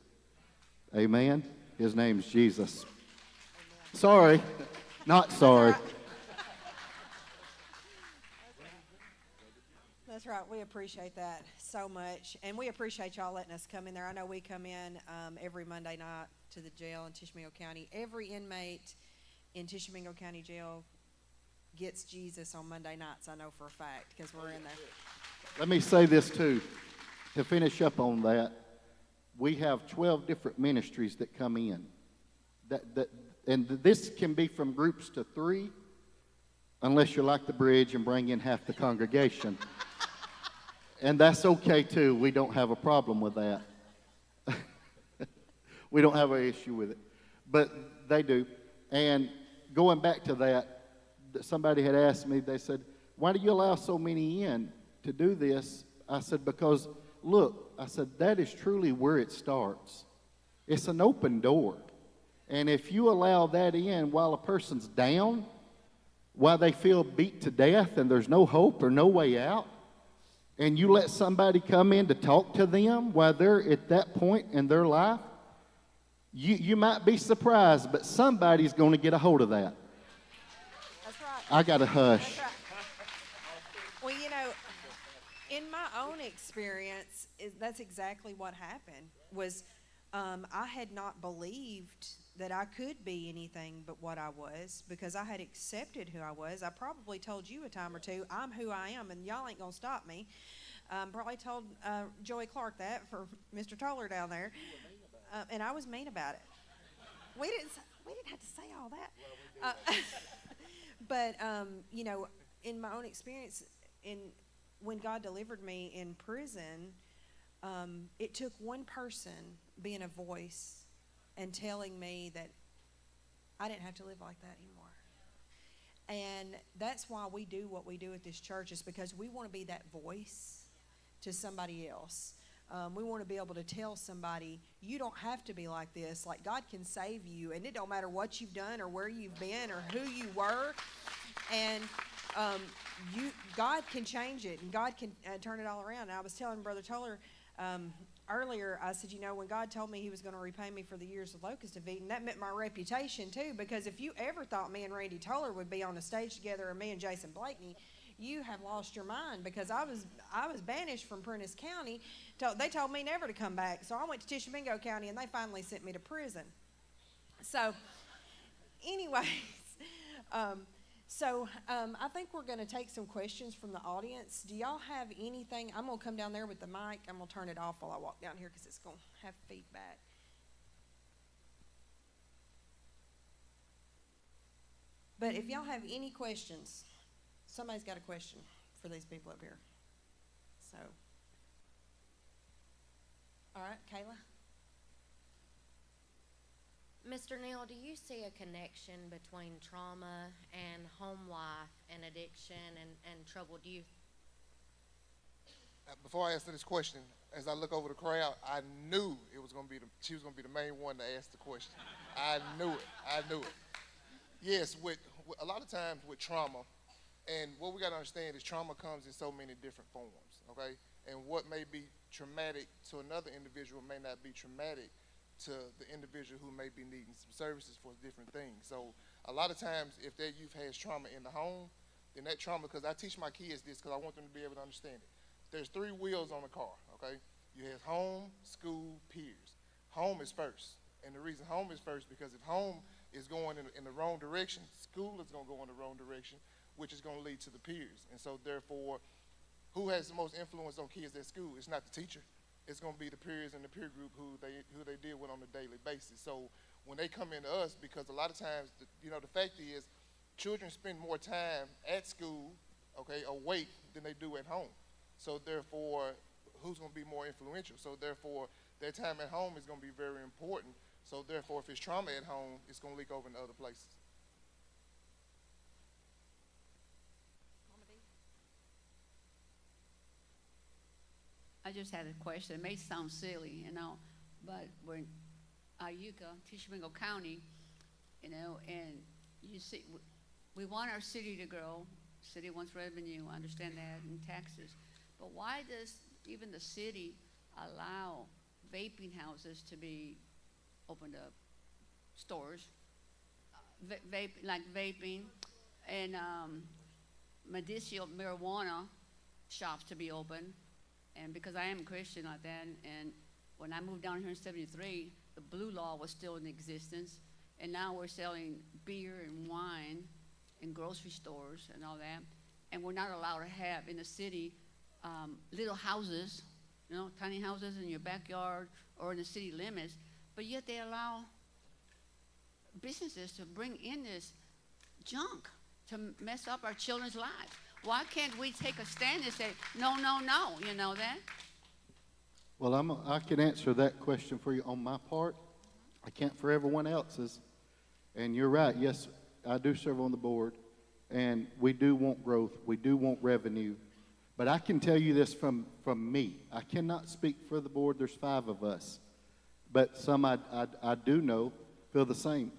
Amen? His name's Jesus. Amen. Sorry. Not sorry. That's right. We appreciate that so much. And we appreciate y'all letting us come in there. I know we come in every Monday night to the jail in Tishomingo County. Every inmate in Tishomingo County Jail gets Jesus on Monday nights, I know for a fact, because we're in there. Let me say this too. To finish up on that, we have 12 different ministries that come in. And this can be from groups to 3, unless you're like the bridge and bring in half the congregation. And that's okay too. We don't have a problem with that. We don't have an issue with it. But they do. And going back to that, somebody had asked me, they said, why do you allow so many in to do this? I said, because, look, I said, that is truly where it starts. It's an open door. And if you allow that in while a person's down, while they feel beat to death and there's no hope or no way out, and you let somebody come in to talk to them while they're at that point in their life, you might be surprised, but somebody's going to get a hold of that. That's right. I got to hush. That's right. Well, you know, in my own experience, that's exactly what happened. Was I had not believed that I could be anything but what I was, because I had accepted who I was. I probably told you a time or two, I'm who I am, and y'all ain't going to stop me. Probably told Joey Clark that, for Mr. Toller down there. And I was mean about it. We didn't have to say all that. But, you know, in my own experience, when God delivered me in prison, it took one person being a voice and telling me that I didn't have to live like that anymore. And that's why we do what we do at this church, is because we want to be that voice to somebody else. We want to be able to tell somebody, you don't have to be like this. Like, God can save you, and it don't matter what you've done or where you've been or who you were. And God can change it, and God can turn it all around. And I was telling Brother Toller earlier, I said, you know, when God told me he was going to repay me for the years the locusts have eaten, that meant my reputation too, because if you ever thought me and Randy Toller would be on a stage together, or me and Jason Blakeney, you have lost your mind, because I was banished from Prentiss County. They told me never to come back, so I went to Tishomingo County, and they finally sent me to prison. So, anyways, I think we're going to take some questions from the audience. Do y'all have anything? I'm going to come down there with the mic. I'm going to turn it off while I walk down here, because it's going to have feedback. But if y'all have any questions, somebody's got a question for these people up here. So, all right, Kayla? Mr. Neal, do you see a connection between trauma and home life and addiction and troubled youth? Before I answer this question, as I look over the crowd, I knew it was going to be she was going to be the main one to ask the question. I knew it. I knew it. Yes, with a lot of times with trauma, and what we got to understand is trauma comes in so many different forms, okay? And what may be traumatic to another individual may not be traumatic to the individual who may be needing some services for different things. So a lot of times, if that youth has trauma in the home, then that trauma, because I teach my kids this because I want them to be able to understand it. There's 3 wheels on a car, okay? You have home, school, peers. Home is first. And the reason home is first, because if home is going in the wrong direction, school is going to go in the wrong direction, which is going to lead to the peers. And so therefore, who has the most influence on kids at school? It's not the teacher. It's going to be the peers and the peer group who they deal with on a daily basis. So when they come into us, because a lot of times, the fact is, children spend more time at school, okay, awake than they do at home. So therefore, who's going to be more influential? So therefore, their time at home is going to be very important. So therefore, if it's trauma at home, it's going to leak over into other places. I just had a question. It may sound silly, but we're in Iuka, Tishomingo County, and you see, we want our city to grow. City wants revenue, I understand that, and taxes. But why does even the city allow vaping houses to be opened up, stores, vaping, and medicinal marijuana shops to be open? And because I am a Christian like that, and when I moved down here in '73, the blue law was still in existence, and now we're selling beer and wine in grocery stores and all that, and we're not allowed to have in the city little houses, tiny houses in your backyard or in the city limits, but yet they allow businesses to bring in this junk to mess up our children's lives. Why can't we take a stand and say, no, no, no, that? Well, I can answer that question for you on my part. I can't for everyone else's. And you're right, yes, I do serve on the board, and we do want growth. We do want revenue. But I can tell you this from me. I cannot speak for the board. There's 5 of us. But some I do know feel the same.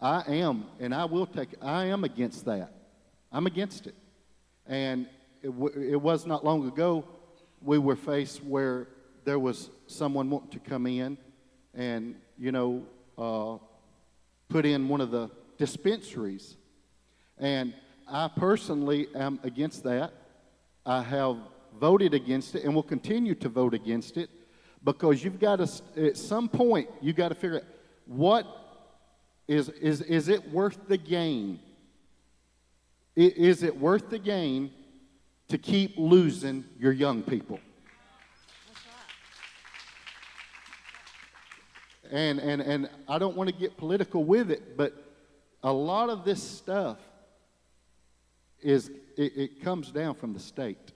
I am, and I am against that. I'm against it. And it was not long ago we were faced where there was someone wanting to come in and, put in one of the dispensaries. And I personally am against that. I have voted against it and will continue to vote against it because you've got to, at some point, you've got to figure out what is it worth the gain? Is it worth the gain to keep losing your young people? And I don't want to get political with it, but a lot of this stuff it comes down from the state,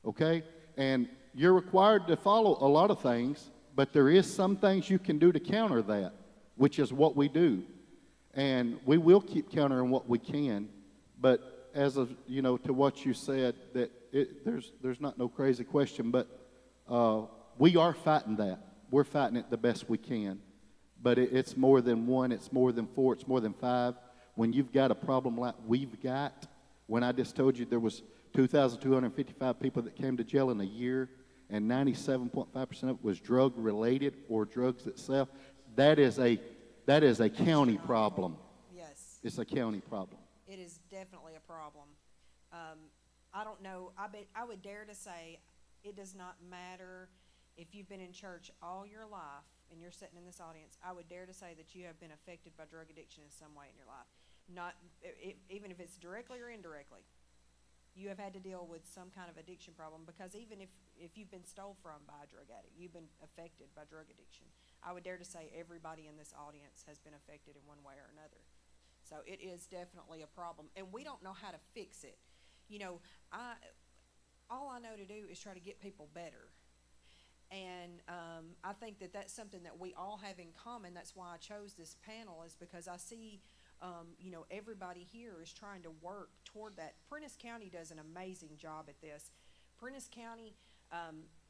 okay? And you're required to follow a lot of things, but there is some things you can do to counter that, which is what we do. And we will keep countering what we can, but as of, to what you said, that there's not no crazy question, but we are fighting that. We're fighting it the best we can. But it's more than 1, it's more than 4, it's more than 5. When you've got a problem like we've got, when I just told you there was 2,255 people that came to jail in a year, and 97.5% of it was drug-related or drugs itself, that is a county problem. Yes. It's a county problem. It is definitely a problem. I don't know. I would dare to say it does not matter if you've been in church all your life and you're sitting in this audience. I would dare to say that you have been affected by drug addiction in some way in your life. Even if it's directly or indirectly, you have had to deal with some kind of addiction problem, because even if you've been stole from by a drug addict, you've been affected by drug addiction. I would dare to say everybody in this audience has been affected in one way or another. So it is definitely a problem, and we don't know how to fix it. all I know to do is try to get people better. And I think that that's something that we all have in common. That's why I chose this panel, is because I see, you know, everybody here is trying to work toward that. Prentiss County does an amazing job at this. Prentiss County,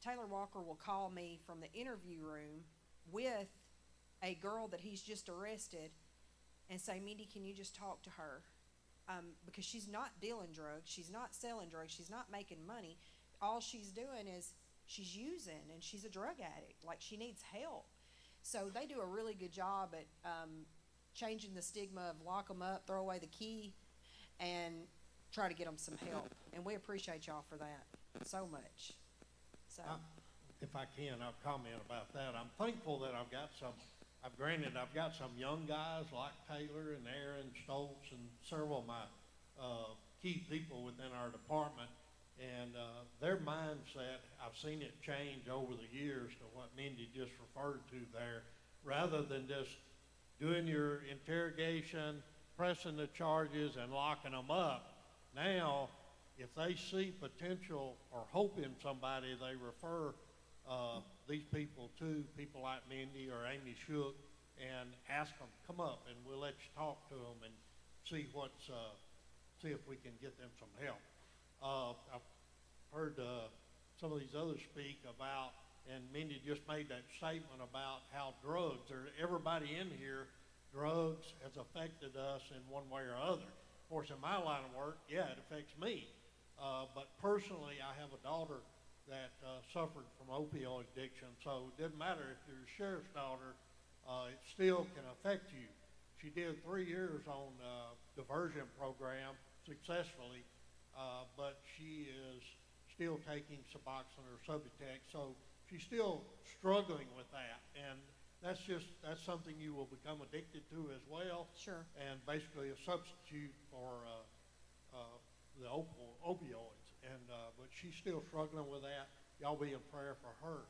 Taylor Walker will call me from the interview room with a girl that he's just arrested and say, Mindy, can you just talk to her? Because she's not dealing drugs, she's not selling drugs, she's not making money. All she's doing is she's using, and she's a drug addict. Like, she needs help. So they do a really good job at changing the stigma of lock them up, throw away the key, and try to get them some help. And we appreciate y'all for that so much. So, If I can, I'll comment about that. I'm thankful that I've got some young guys like Taylor and Aaron Stoltz and several of my key people within our department. And their mindset, I've seen it change over the years to what Mindy just referred to there. Rather than just doing your interrogation, pressing the charges, and locking them up, now, if they see potential or hope in somebody, they refer these people to people like Mindy or Amy Shook and ask them, come up and we'll let you talk to them and see if we can get them some help. I've heard some of these others speak about, and Mindy just made that statement about how drugs, or everybody in here, drugs has affected us in one way or other. Of course, in my line of work, yeah, it affects me. But personally, I have a daughter that suffered from opioid addiction, so it doesn't matter if you're a sheriff's daughter, it still can affect you. She did 3 years on diversion program successfully, but she is still taking Suboxone or Subutex, so she's still struggling with that, and that's something you will become addicted to as well. Sure. And basically a substitute for the opioids. And but she's still struggling with that. Y'all be in prayer for her.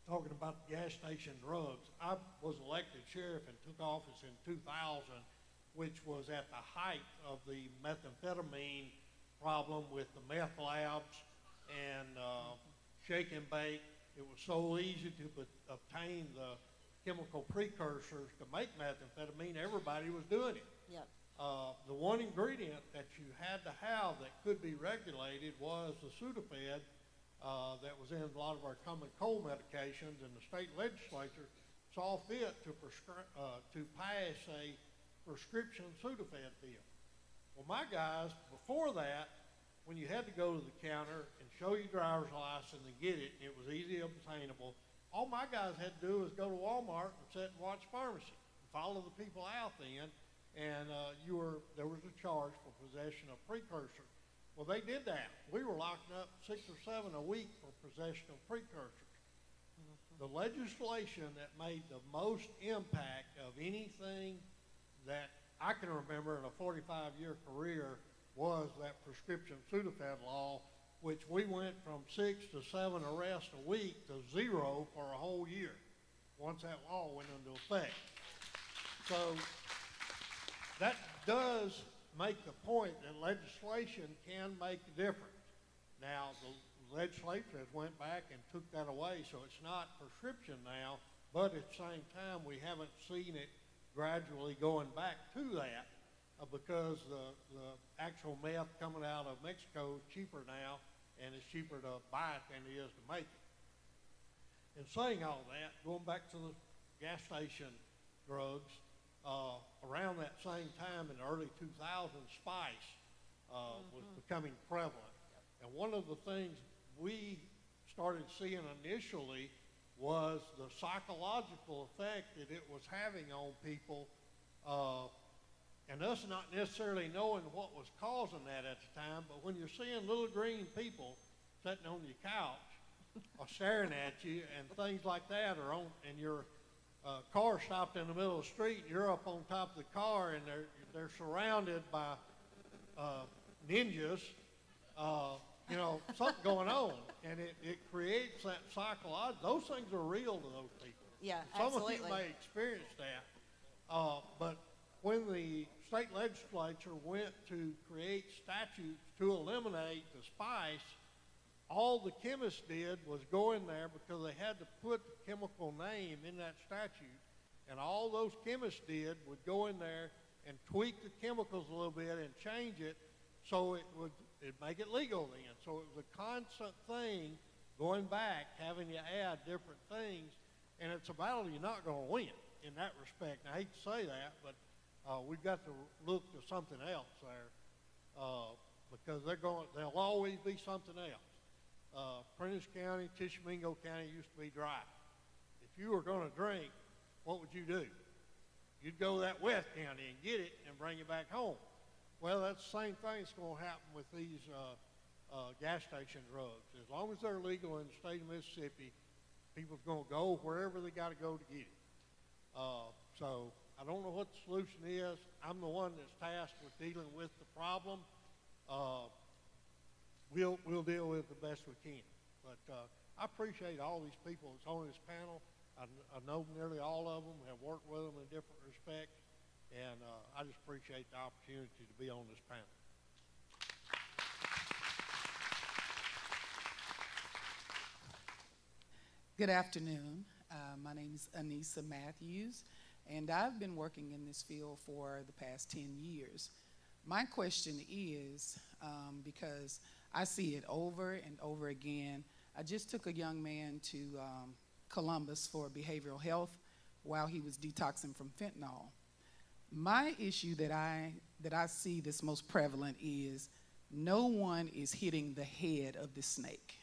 Talking about the gas station drugs, I was elected sheriff and took office in 2000, which was at the height of the methamphetamine problem with the meth labs and shake and bake. It was so easy to obtain the chemical precursors to make methamphetamine, everybody was doing it. yep. The one ingredient that you had to have that could be regulated was the Sudafed that was in a lot of our common cold medications, and the state legislature saw fit to pass a prescription Sudafed bill. Well, my guys, before that, when you had to go to the counter and show your driver's license and get it, and it was easily obtainable, all my guys had to do was go to Walmart and sit and watch pharmacy and follow the people out then, and there was a charge for possession of precursor. Well, they did that. We were locking up 6 or 7 a week for possession of precursors. The legislation that made the most impact of anything that I can remember in a 45-year career was that prescription Sudafed law, which we went from 6 to 7 arrests a week to 0 for a whole year once that law went into effect. So that does make the point that legislation can make a difference. Now, the legislature has went back and took that away, so it's not prescription now, but at the same time, we haven't seen it gradually going back to that because the actual meth coming out of Mexico is cheaper now, and it's cheaper to buy it than it is to make it. In saying all that, going back to the gas station drugs, around that same time in the early 2000s, spice was becoming prevalent. And one of the things we started seeing initially was the psychological effect that it was having on people, and us not necessarily knowing what was causing that at the time, but when you're seeing little green people sitting on your couch or staring at you and things like that, and your car stopped in the middle of the street, and you're up on top of the car, and they're surrounded by ninjas, something going on, and it creates that psychological. Those things are real to those people. Yeah, Some absolutely. of you may experience that, but when the state legislature went to create statutes to eliminate the spice, all the chemists did was go in there because they had to put the chemical name in that statute. And all those chemists did would go in there and tweak the chemicals a little bit and change it so it'd make it legal then. So it was a constant thing going back, having to add different things. And it's a battle you're not going to win in that respect. And I hate to say that, but we've got to look to something else there because there'll always be something else. Prentiss County, Tishomingo County used to be dry. If you were going to drink, what would you do? You'd go to that West County and get it and bring it back home. Well, that's the same thing that's going to happen with these gas station drugs. As long as they're legal in the state of Mississippi, people's going to go wherever they got to go to get it. So I don't know what the solution is. I'm the one that's tasked with dealing with the problem. We'll deal with it the best we can. But I appreciate all these people that's on this panel. I know nearly all of them, have worked with them in different respects, and I just appreciate the opportunity to be on this panel. Good afternoon. My name is Anissa Matthews, and I've been working in this field for the past 10 years. My question is, because I see it over and over again, I just took a young man to Columbus for behavioral health while he was detoxing from fentanyl. My issue that I see that's most prevalent is no one is hitting the head of the snake.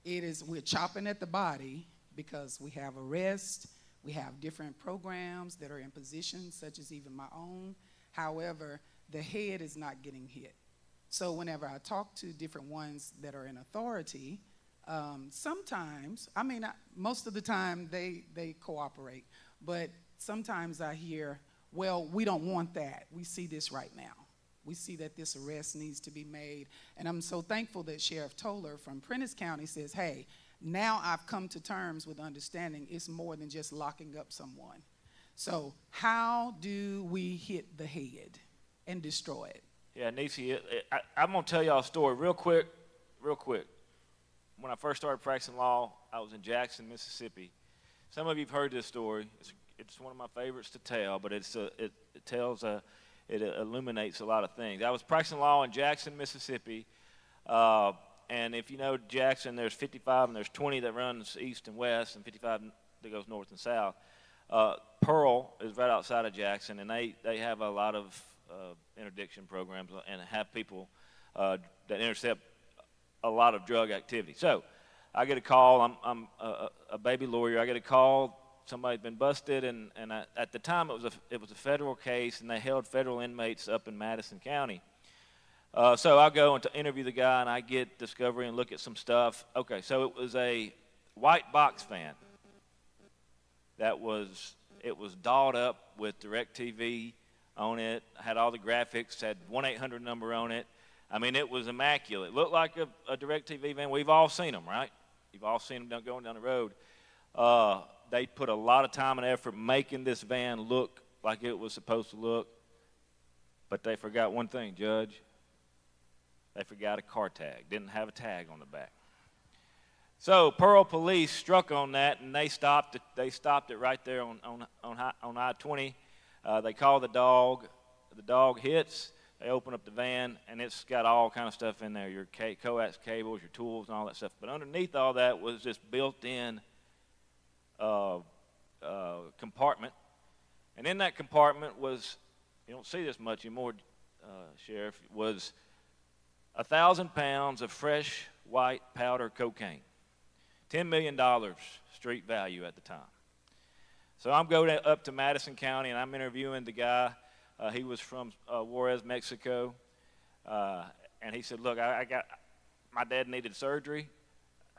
We're chopping at the body because we have arrests, we have different programs that are in positions such as even my own. However, the head is not getting hit. So whenever I talk to different ones that are in authority, sometimes, most of the time they cooperate, but sometimes I hear, well, we don't want that. We see this right now. We see that this arrest needs to be made. And I'm so thankful that Sheriff Toller from Prentiss County says, hey, now I've come to terms with understanding it's more than just locking up someone. So how do we hit the head and destroy it? Yeah, Nisi, I'm going to tell y'all a story real quick. When I first started practicing law, I was in Jackson, Mississippi. Some of you have heard this story. It's one of my favorites to tell, but it illuminates a lot of things. I was practicing law in Jackson, Mississippi, and if you know Jackson, there's 55 and there's 20 that runs east and west, and 55 that goes north and south. Pearl is right outside of Jackson, and they have a lot of interdiction programs and have people that intercept a lot of drug activity. So I get a call. I'm a baby lawyer. I get a call. Somebody's been busted, and at the time it was a federal case, and they held federal inmates up in Madison County. So I go and interview the guy, and I get discovery and look at some stuff. Okay, so it was a white box fan it was dolled up with DirecTV on it, had all the graphics, had 1-800 number on it. I mean, it was immaculate. It looked like a DirecTV van. We've all seen them, right? You've all seen them going down the road. They put a lot of time and effort making this van look like it was supposed to look, but they forgot one thing, Judge. They forgot a car tag. Didn't have a tag on the back. So Pearl police struck on that, and they stopped it. They stopped it right there on I-20. They call the dog. The dog hits. They open up the van, and it's got all kind of stuff in there, your coax cables, your tools, and all that stuff. But underneath all that was this built-in compartment. And in that compartment was, you don't see this much anymore, Sheriff, was 1,000 pounds of fresh white powder cocaine. $10 million street value at the time. So I'm going up to Madison County, and I'm interviewing the guy. He was from Juarez, Mexico. And he said, look, my dad needed surgery.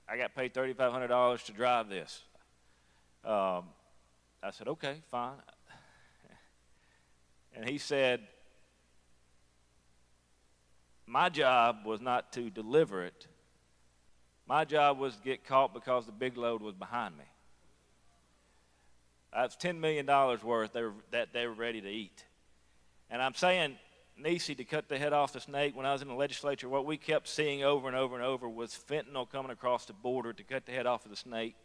I got paid $3,500 to drive this. I said, okay, fine. And he said, my job was not to deliver it. My job was to get caught because the big load was behind me. It's $10 million worth that they were ready to eat. And I'm saying, Nisi, to cut the head off the snake, when I was in the legislature, what we kept seeing over and over and over was fentanyl coming across the border. To cut the head off of the snake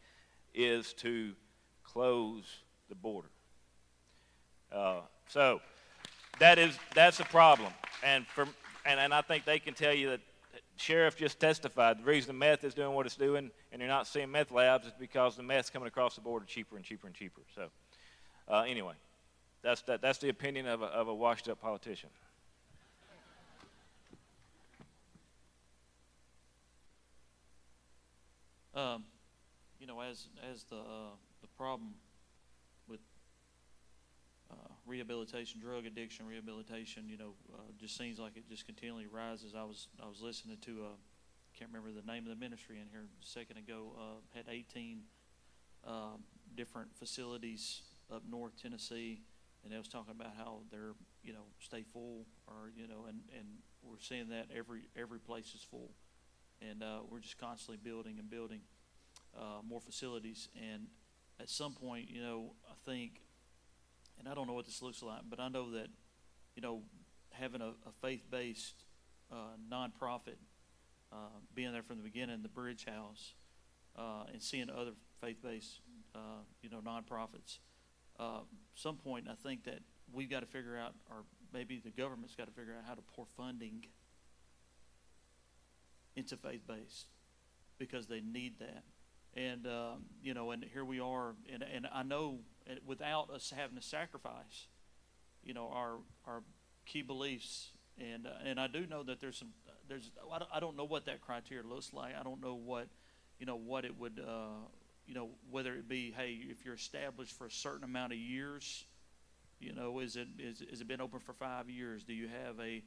is to close the border. So that's a problem. And I think they can tell you that sheriff just testified the reason the meth is doing what it's doing and you're not seeing meth labs is because the meth's coming across the border cheaper and cheaper and cheaper. So anyway, that's the opinion of a washed up politician. You know, as the problem with rehabilitation, drug addiction rehabilitation, you know, just seems like it just continually rises. I was listening to can't remember the name of the ministry in here a second ago. Had 18 different facilities up North Tennessee, and they was talking about how they're, you know, stay full, or, you know, and we're seeing that every place is full, and we're just constantly building and building more facilities. And at some point, you know, I think, and I don't know what this looks like, but I know that, you know, having a faith-based nonprofit, being there from the beginning, the Bridge House, and seeing other faith-based, you know, nonprofits, some point I think that we've got to figure out, or maybe the government's got to figure out how to pour funding into faith-based, because they need that. And, you know, and here we are, and I know without us having to sacrifice, you know, our key beliefs, and I do know that I don't know what that criteria looks like. I don't know what, you know, what it would, you know, whether it be, hey, if you're established for a certain amount of years, you know, is it been open for 5 years? Do you have a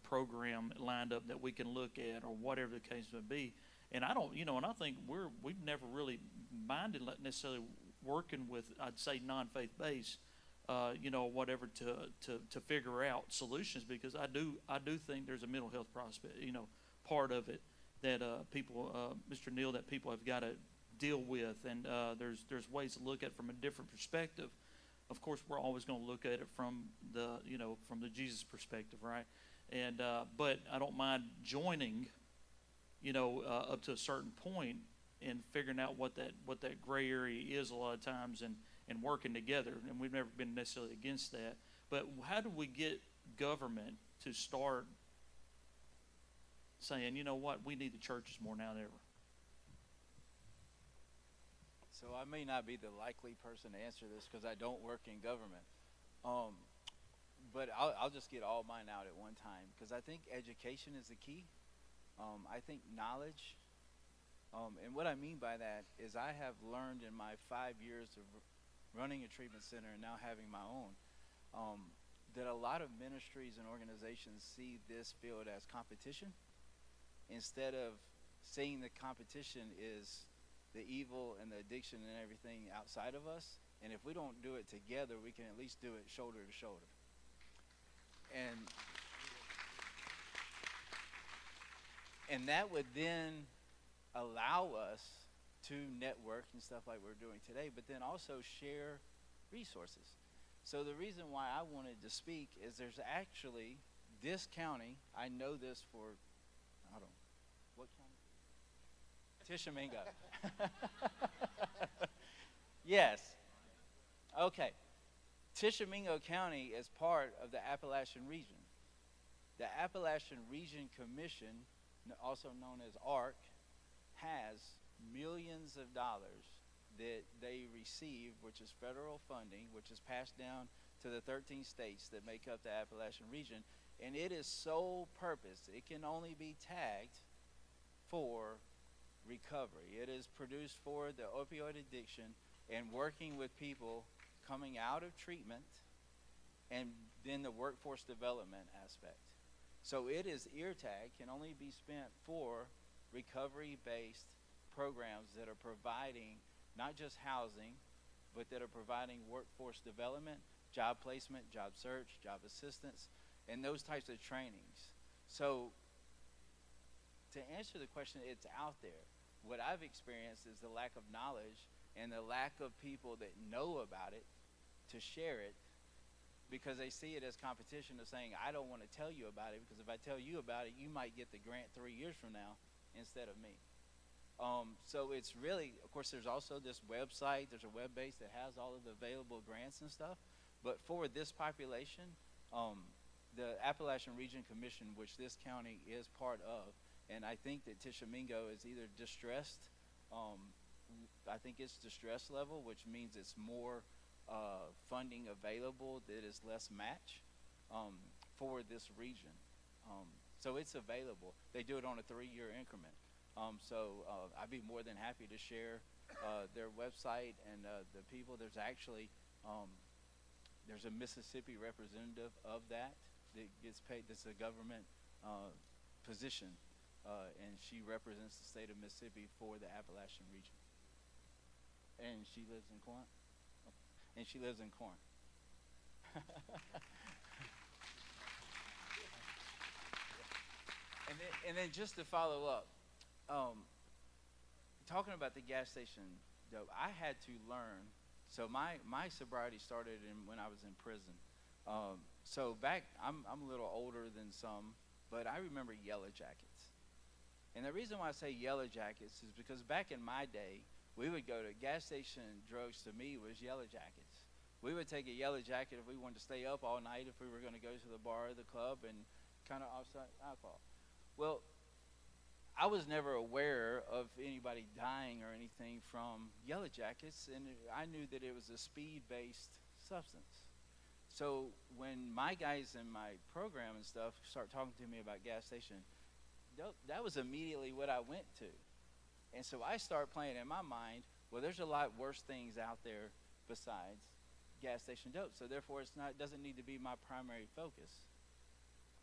program lined up that we can look at, or whatever the case may be? And I don't, you know, and I think we've never really minded necessarily working with, I'd say, non-faith based, you know, whatever to figure out solutions, because I do think there's a mental health prospect, you know, part of it that people, Mr. Neal, that people have got to deal with, and there's ways to look at it from a different perspective. Of course, we're always going to look at it from the, you know, from the Jesus perspective, right? And but I don't mind joining, you know, up to a certain point, and figuring out what that gray area is a lot of times, and working together. And we've never been necessarily against that. But how do we get government to start saying, you know what, we need the churches more now than ever? So I may not be the likely person to answer this because I don't work in government. But I'll just get all mine out at one time, because I think education is the key. I think knowledge, and what I mean by that is I have learned in my 5 years of running a treatment center and now having my own, that a lot of ministries and organizations see this field as competition, instead of seeing the competition is the evil and the addiction and everything outside of us. And if we don't do it together, we can at least do it shoulder to shoulder. And that would then allow us to network and stuff like we're doing today, but then also share resources. So the reason why I wanted to speak is there's actually this county, I know this for, I don't know, what county? Tishomingo. Yes. Okay. Tishomingo County is part of the Appalachian region. The Appalachian Region Commission, also known as ARC, has millions of dollars that they receive, which is federal funding, which is passed down to the 13 states that make up the Appalachian region. And it is sole purpose. It can only be tagged for recovery. It is produced for the opioid addiction and working with people coming out of treatment, and then the workforce development aspect. So it is ear tag, can only be spent for recovery-based programs that are providing not just housing, but that are providing workforce development, job placement, job search, job assistance, and those types of trainings. So to answer the question, it's out there. What I've experienced is the lack of knowledge and the lack of people that know about it to share it, because they see it as competition of saying, I don't want to tell you about it, because if I tell you about it, you might get the grant 3 years from now instead of me. So it's really, of course, there's also this website, there's a web base that has all of the available grants and stuff, but for this population, the Appalachian Region Commission, which this county is part of, and I think that Tishomingo is either distressed, I think it's distress level, which means it's more funding available that is less match for this region. So it's available. They do it on a 3-year increment. So I'd be more than happy to share their website and the people. There's actually there's a Mississippi representative of that gets paid. This is a government position, and she represents the state of Mississippi for the Appalachian region. And she lives in Corinth. And she lives in Corinth. And then just to follow up, talking about the gas station dope, I had to learn. So my sobriety started when I was in prison. So back, I'm a little older than some, but I remember Yellow Jackets. And the reason why I say Yellow Jackets is because back in my day, we would go to gas station drugs. To me was Yellow Jackets. We would take a Yellow Jacket if we wanted to stay up all night, if we were going to go to the bar or the club and kind of offside alcohol. Well, I was never aware of anybody dying or anything from Yellow Jackets, and I knew that it was a speed-based substance. So when my guys in my program and stuff start talking to me about gas station, that was immediately what I went to. And so I start playing in my mind, well, there's a lot worse things out there besides gas station dope. So therefore, it doesn't need to be my primary focus.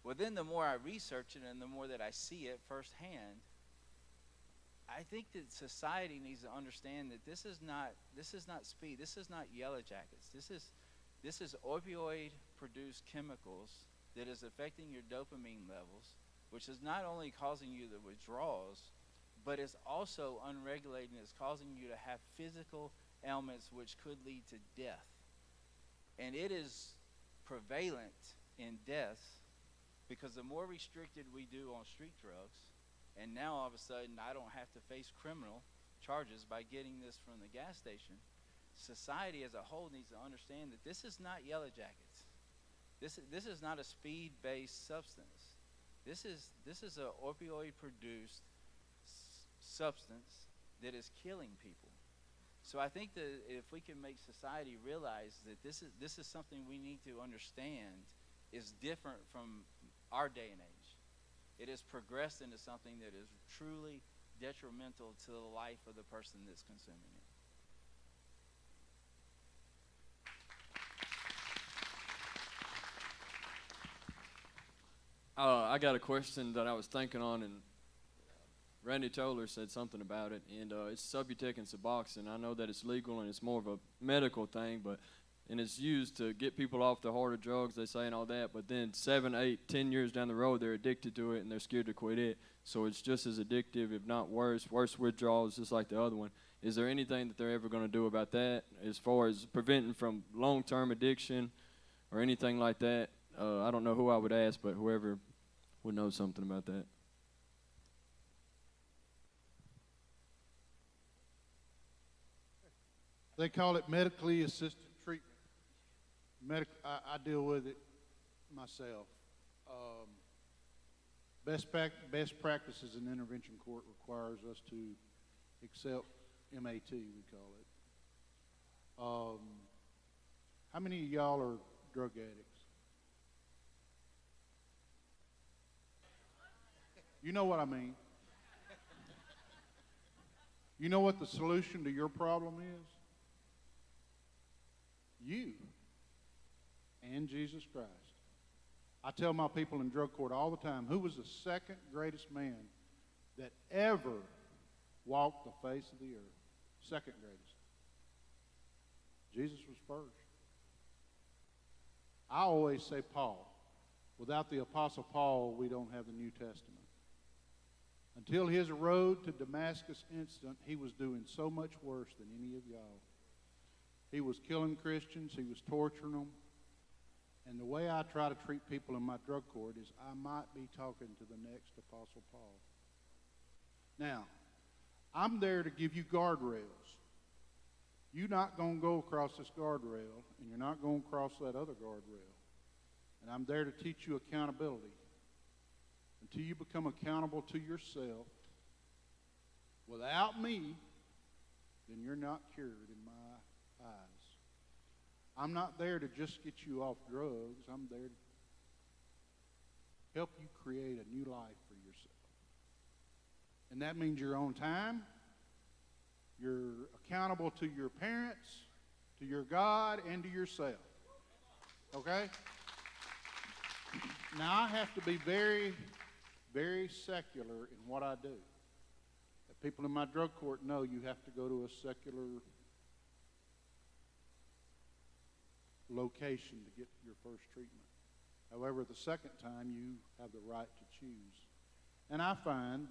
Well, then the more I research it and the more that I see it firsthand, I think that society needs to understand that this is not speed. This is not Yellow Jackets. This is opioid-produced chemicals that is affecting your dopamine levels, which is not only causing you the withdrawals, but it's also unregulated and it's causing you to have physical ailments which could lead to death. And it is prevalent in deaths because the more restricted we do on street drugs, and now all of a sudden I don't have to face criminal charges by getting this from the gas station, society as a whole needs to understand that this is not Yellow Jackets. This is not a speed-based substance. This is an opioid-produced substance that is killing people. So I think that if we can make society realize that this is something we need to understand is different from our day and age. It has progressed into something that is truly detrimental to the life of the person that's consuming it. I got a question that I was thinking on, and Randy Toller said something about it, and it's Subutex and Suboxone. I know that it's legal and it's more of a medical thing, and it's used to get people off the harder drugs, they say, and all that, but then 7, 8, 10 years down the road, they're addicted to it and they're scared to quit it. So it's just as addictive, if not worse withdrawals, just like the other one. Is there anything that they're ever going to do about that as far as preventing from long-term addiction or anything like that? I don't know who I would ask, but whoever would know something about that. They call it medically assisted treatment. I deal with it myself. Best practices in intervention court requires us to accept MAT, we call it. How many of y'all are drug addicts? You know what I mean. You know what the solution to your problem is? You and Jesus Christ. I tell my people in drug court all the time, who was the second greatest man that ever walked the face of the earth? Second greatest. Jesus was first. I always say Paul. Without the Apostle Paul, we don't have the New Testament. Until his road to Damascus incident, he was doing so much worse than any of y'all. He was killing Christians. He was torturing them. And the way I try to treat people in my drug court is I might be talking to the next Apostle Paul. Now, I'm there to give you guardrails. You're not going to go across this guardrail, and you're not going to cross that other guardrail. And I'm there to teach you accountability. Until you become accountable to yourself, without me, then you're not cured in my eyes. I'm not there to just get you off drugs. I'm there to help you create a new life for yourself. And that means your own time. You're accountable to your parents, to your God, and to yourself. Okay? Now, I have to be very, very secular in what I do. The people in my drug court know you have to go to a secular location to get your first treatment. However, the second time you have the right to choose. And I find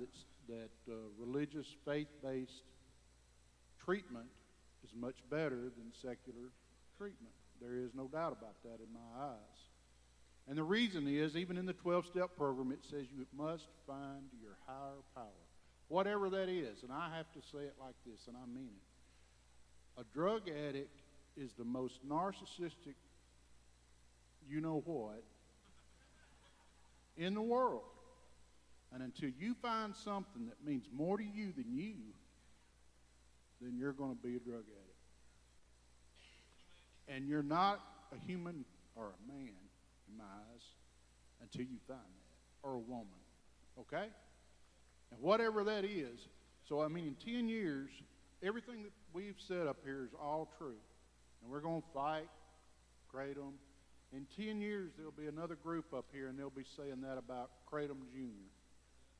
that religious, faith-based treatment is much better than secular treatment. There is no doubt about that in my eyes. And the reason is, even in the 12-step program, it says you must find your higher power, whatever that is. And I have to say it like this, and I mean it. A drug addict is the most narcissistic you-know-what in the world. And until you find something that means more to you, then you're going to be a drug addict. And you're not a human or a man, in my eyes, until you find that, or a woman, okay? And whatever that is, so I mean, in 10 years, everything that we've said up here is all true. And we're going to fight, Kratom. In 10 years, there'll be another group up here, and they'll be saying that about Kratom Jr.,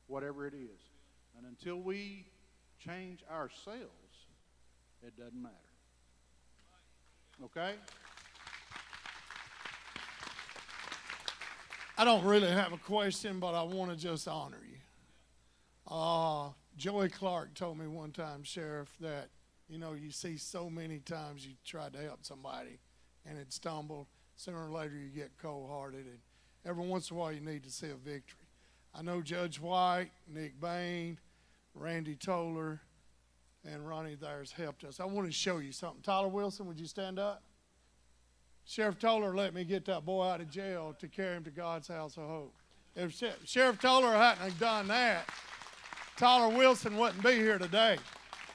whatever it is. And until we change ourselves, it doesn't matter. Okay? I don't really have a question, but I want to just honor you. Joey Clark told me one time, Sheriff, that, you know, you see so many times you tried to help somebody and it stumbled. Sooner or later you get cold-hearted, and every once in a while you need to see a victory. I know Judge White, Nick Bain, Randy Toller, and Ronnie Thayer's helped us. I want to show you something. Tyler Wilson, would you stand up? Sheriff Toller let me get that boy out of jail to carry him to God's house of hope. If Sheriff Toller hadn't done that, Tyler Wilson wouldn't be here today.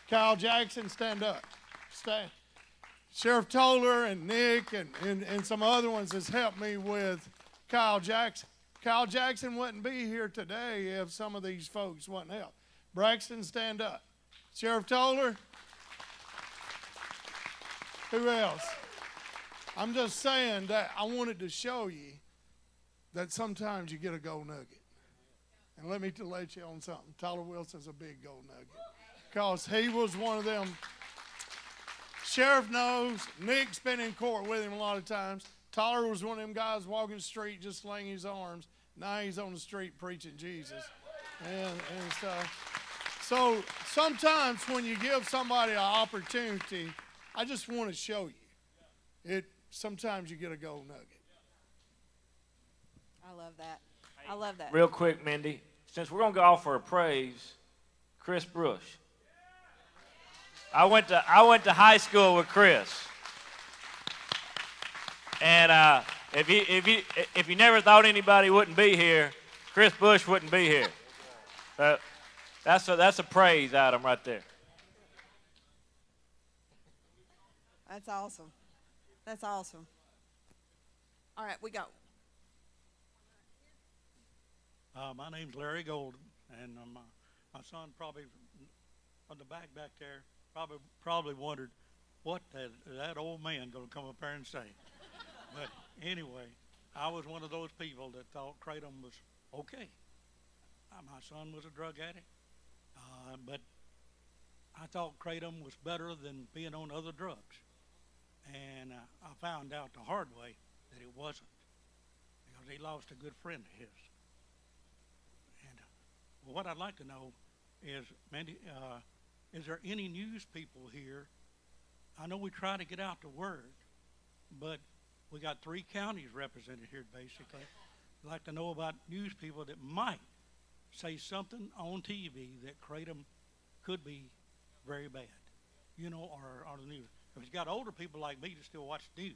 Kyle Jackson, stand up. Stand. Sheriff Toller and Nick and some other ones has helped me with Kyle Jackson. Kyle Jackson wouldn't be here today if some of these folks wouldn't help. Braxton, stand up. Sheriff Toller? Who else? I'm just saying that I wanted to show you that sometimes you get a gold nugget. And let me let you on something. Tyler Wilson's a big gold nugget. Because he was one of them. Sheriff knows. Nick's been in court with him a lot of times. Tyler was one of them guys walking the street just laying his arms. Now he's on the street preaching Jesus. And stuff. So sometimes when you give somebody an opportunity, I just want to show you. Sometimes you get a gold nugget. I love that. I love that. Real quick, Mindy, since we're going to go off for a praise, Chris Brush. I went to high school with Chris. And if you never thought anybody wouldn't be here, Chris Bush wouldn't be here. So that's a praise item right there. That's awesome. That's awesome. All right, we go. My name's Larry Golden, and my son probably on the back there probably wondered what that old man going to come up there and say. But anyway, I was one of those people that thought Kratom was okay. My son was a drug addict, but I thought Kratom was better than being on other drugs. And I found out the hard way that it wasn't, because he lost a good friend of his. And what I'd like to know is, Mandy, is there any news people here? I know we try to get out the word, but we got 3 counties represented here, basically. I'd like to know about news people that might say something on TV that Kratom could be very bad, you know, or on the news. If it's got older people like me that still watch the news,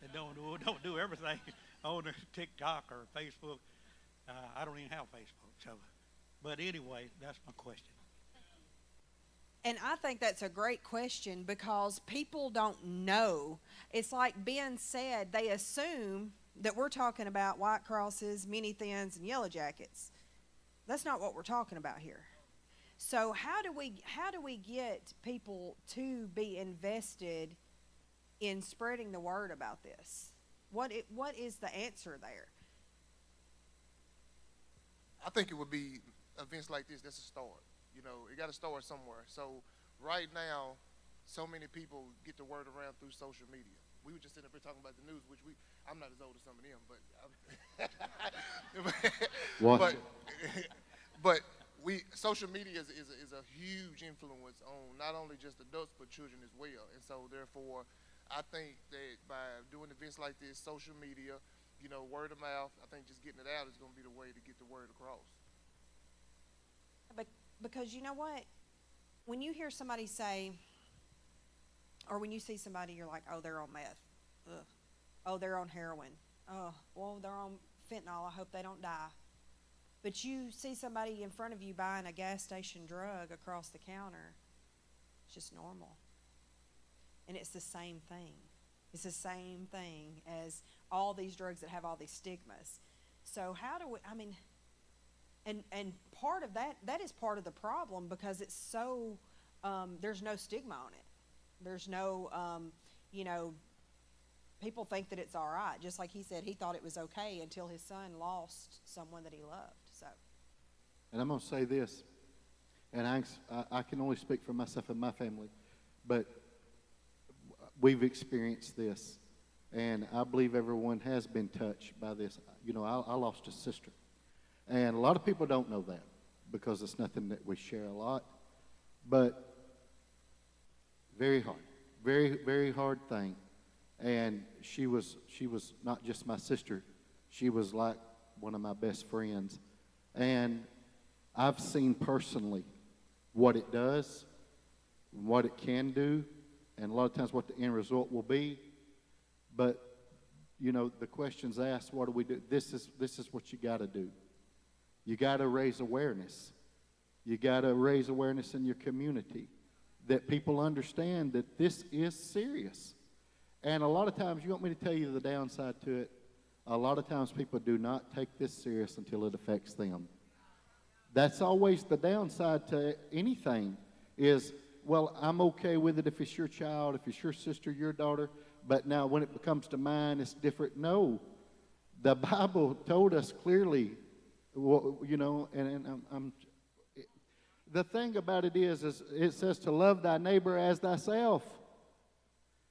that don't do everything on TikTok or Facebook. I don't even have Facebook, so. But anyway, that's my question. And I think that's a great question because people don't know. It's like Ben said, they assume that we're talking about white crosses, mini thins, and yellow jackets. That's not what we're talking about here. So how do we get people to be invested in spreading the word about this? What is the answer there? I think it would be events like this. That's a start. You know, it got to start somewhere. So right now, so many people get the word around through social media. We were just sitting up here talking about the news, which I'm not as old as some of them, but social media is a huge influence on not only just adults but children as well. And so therefore, I think that by doing events like this, social media, you know, word of mouth, I think just getting it out is going to be the way to get the word across. Because you know what? When you hear somebody say, or when you see somebody, you're like, oh, they're on meth. Ugh. Oh, they're on heroin. Oh, well, they're on fentanyl. I hope they don't die. But you see somebody in front of you buying a gas station drug across the counter. It's just normal. And it's the same thing. It's the same thing as all these drugs that have all these stigmas. So how do we, I mean, and part of that is part of the problem because it's so, there's no stigma on it. There's no, you know, people think that it's all right. Just like he said, he thought it was okay until his son lost someone that he loved. So. And I'm going to say this, and I can only speak for myself and my family, but we've experienced this, and I believe everyone has been touched by this. You know, I lost a sister, and a lot of people don't know that because it's nothing that we share a lot, but very hard, very, very hard thing. And she was not just my sister, she was like one of my best friends. And I've seen personally what it does, what it can do, and a lot of times what the end result will be. But, you know, the question's asked, what do we do? This is what you got to do. You got to raise awareness. You got to raise awareness in your community that people understand that this is serious. And a lot of times, you want me to tell you the downside to it? A lot of times people do not take this serious until it affects them. That's always the downside to anything is, well, I'm okay with it if it's your child, if it's your sister, your daughter, but now when it becomes to mine, it's different. No, the Bible told us clearly, you know, and the thing about it is it says to love thy neighbor as thyself.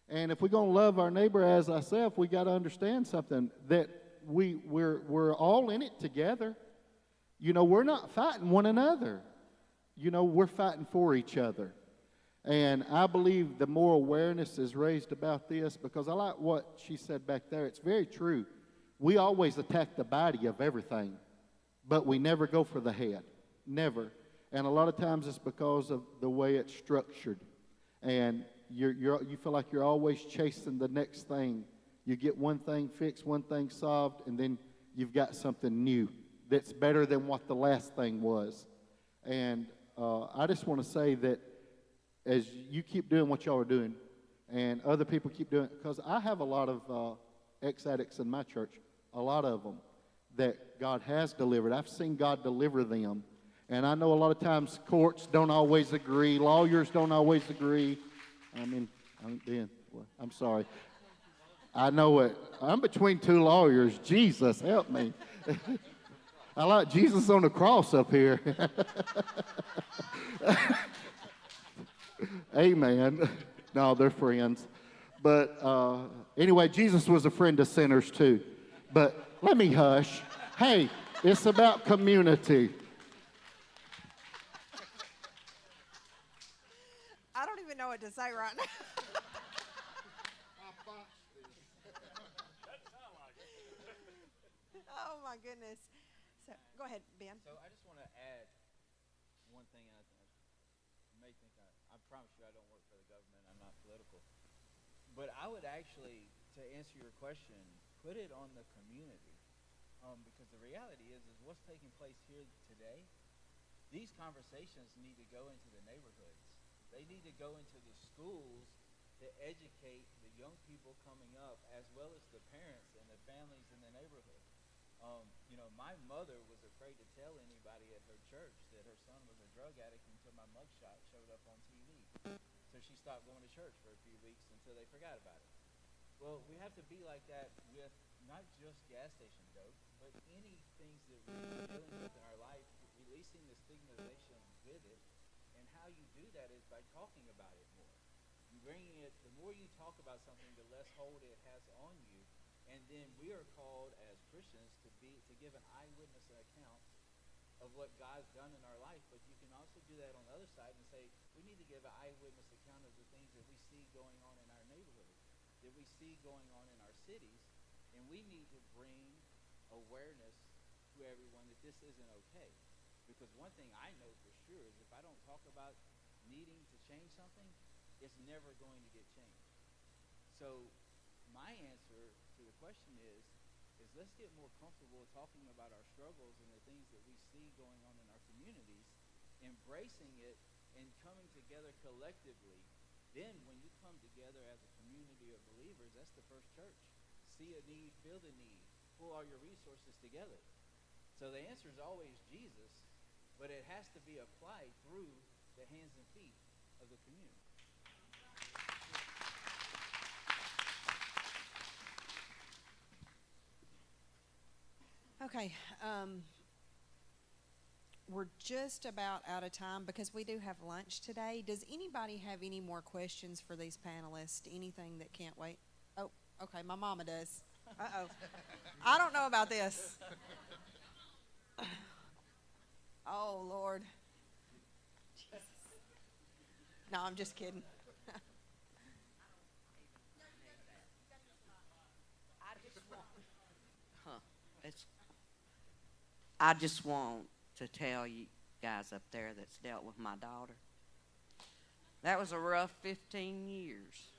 And if we're going to love our neighbor as ourselves, we got to understand something, that we're all in it together. You know, we're not fighting one another. You know, we're fighting for each other. And I believe the more awareness is raised about this, because I like what she said back there. It's very true. We always attack the body of everything, but we never go for the head. Never. And a lot of times it's because of the way it's structured. And you feel like you're always chasing the next thing. You get one thing fixed, one thing solved, and then you've got something new that's better than what the last thing was. And I just want to say that as you keep doing what y'all are doing, and other people keep doing it, because I have a lot of ex-addicts in my church, a lot of them that God has delivered. I've seen God deliver them. And I know a lot of times courts don't always agree, lawyers don't always agree. I'm sorry. I know it. I'm between two lawyers. Jesus, help me. I like Jesus on the cross up here. Amen. No, they're friends. But anyway, Jesus was a friend of sinners too. But let me hush. Hey, it's about community. what to say right now. I botched this. Oh, my goodness. So, go ahead, Ben. So I just want to add one thing. You may think I promise you I don't work for the government. I'm not political. But I would actually, to answer your question, put it on the community. Because the reality is what's taking place here today, these conversations need to go into the neighborhoods. They need to go into the schools to educate the young people coming up, as well as the parents and the families in the neighborhood. My mother was afraid to tell anybody at her church that her son was a drug addict until my mugshot showed up on TV. So she stopped going to church for a few weeks until they forgot about it. Well, we have to be like that with not just gas station dope, but any things that we're dealing with in our life, releasing the stigmatization with it. And how you do that is by talking about it more. You bringing it, the more you talk about something, the less hold it has on you. And then we are called as Christians to give an eyewitness account of what God's done in our life. But you can also do that on the other side and say, we need to give an eyewitness account of the things that we see going on in our neighborhood, that we see going on in our cities. And we need to bring awareness to everyone that this isn't okay. Because one thing I know for sure is if I don't talk about needing to change something, it's never going to get changed. So my answer to the question is let's get more comfortable talking about our struggles and the things that we see going on in our communities, embracing it and coming together collectively. Then when you come together as a community of believers, that's the first church. See a need, feel the need, pull all your resources together. So the answer is always Jesus, but it has to be applied through the hands and feet of the community. Okay, we're just about out of time because we do have lunch today. Does anybody have any more questions for these panelists? Anything that can't wait? Oh, okay, my mama does. Uh-oh. I don't know about this. Oh, Lord. Jesus. No, I'm just kidding. I just want to tell you guys up there that's dealt with my daughter, that was a rough 15 years.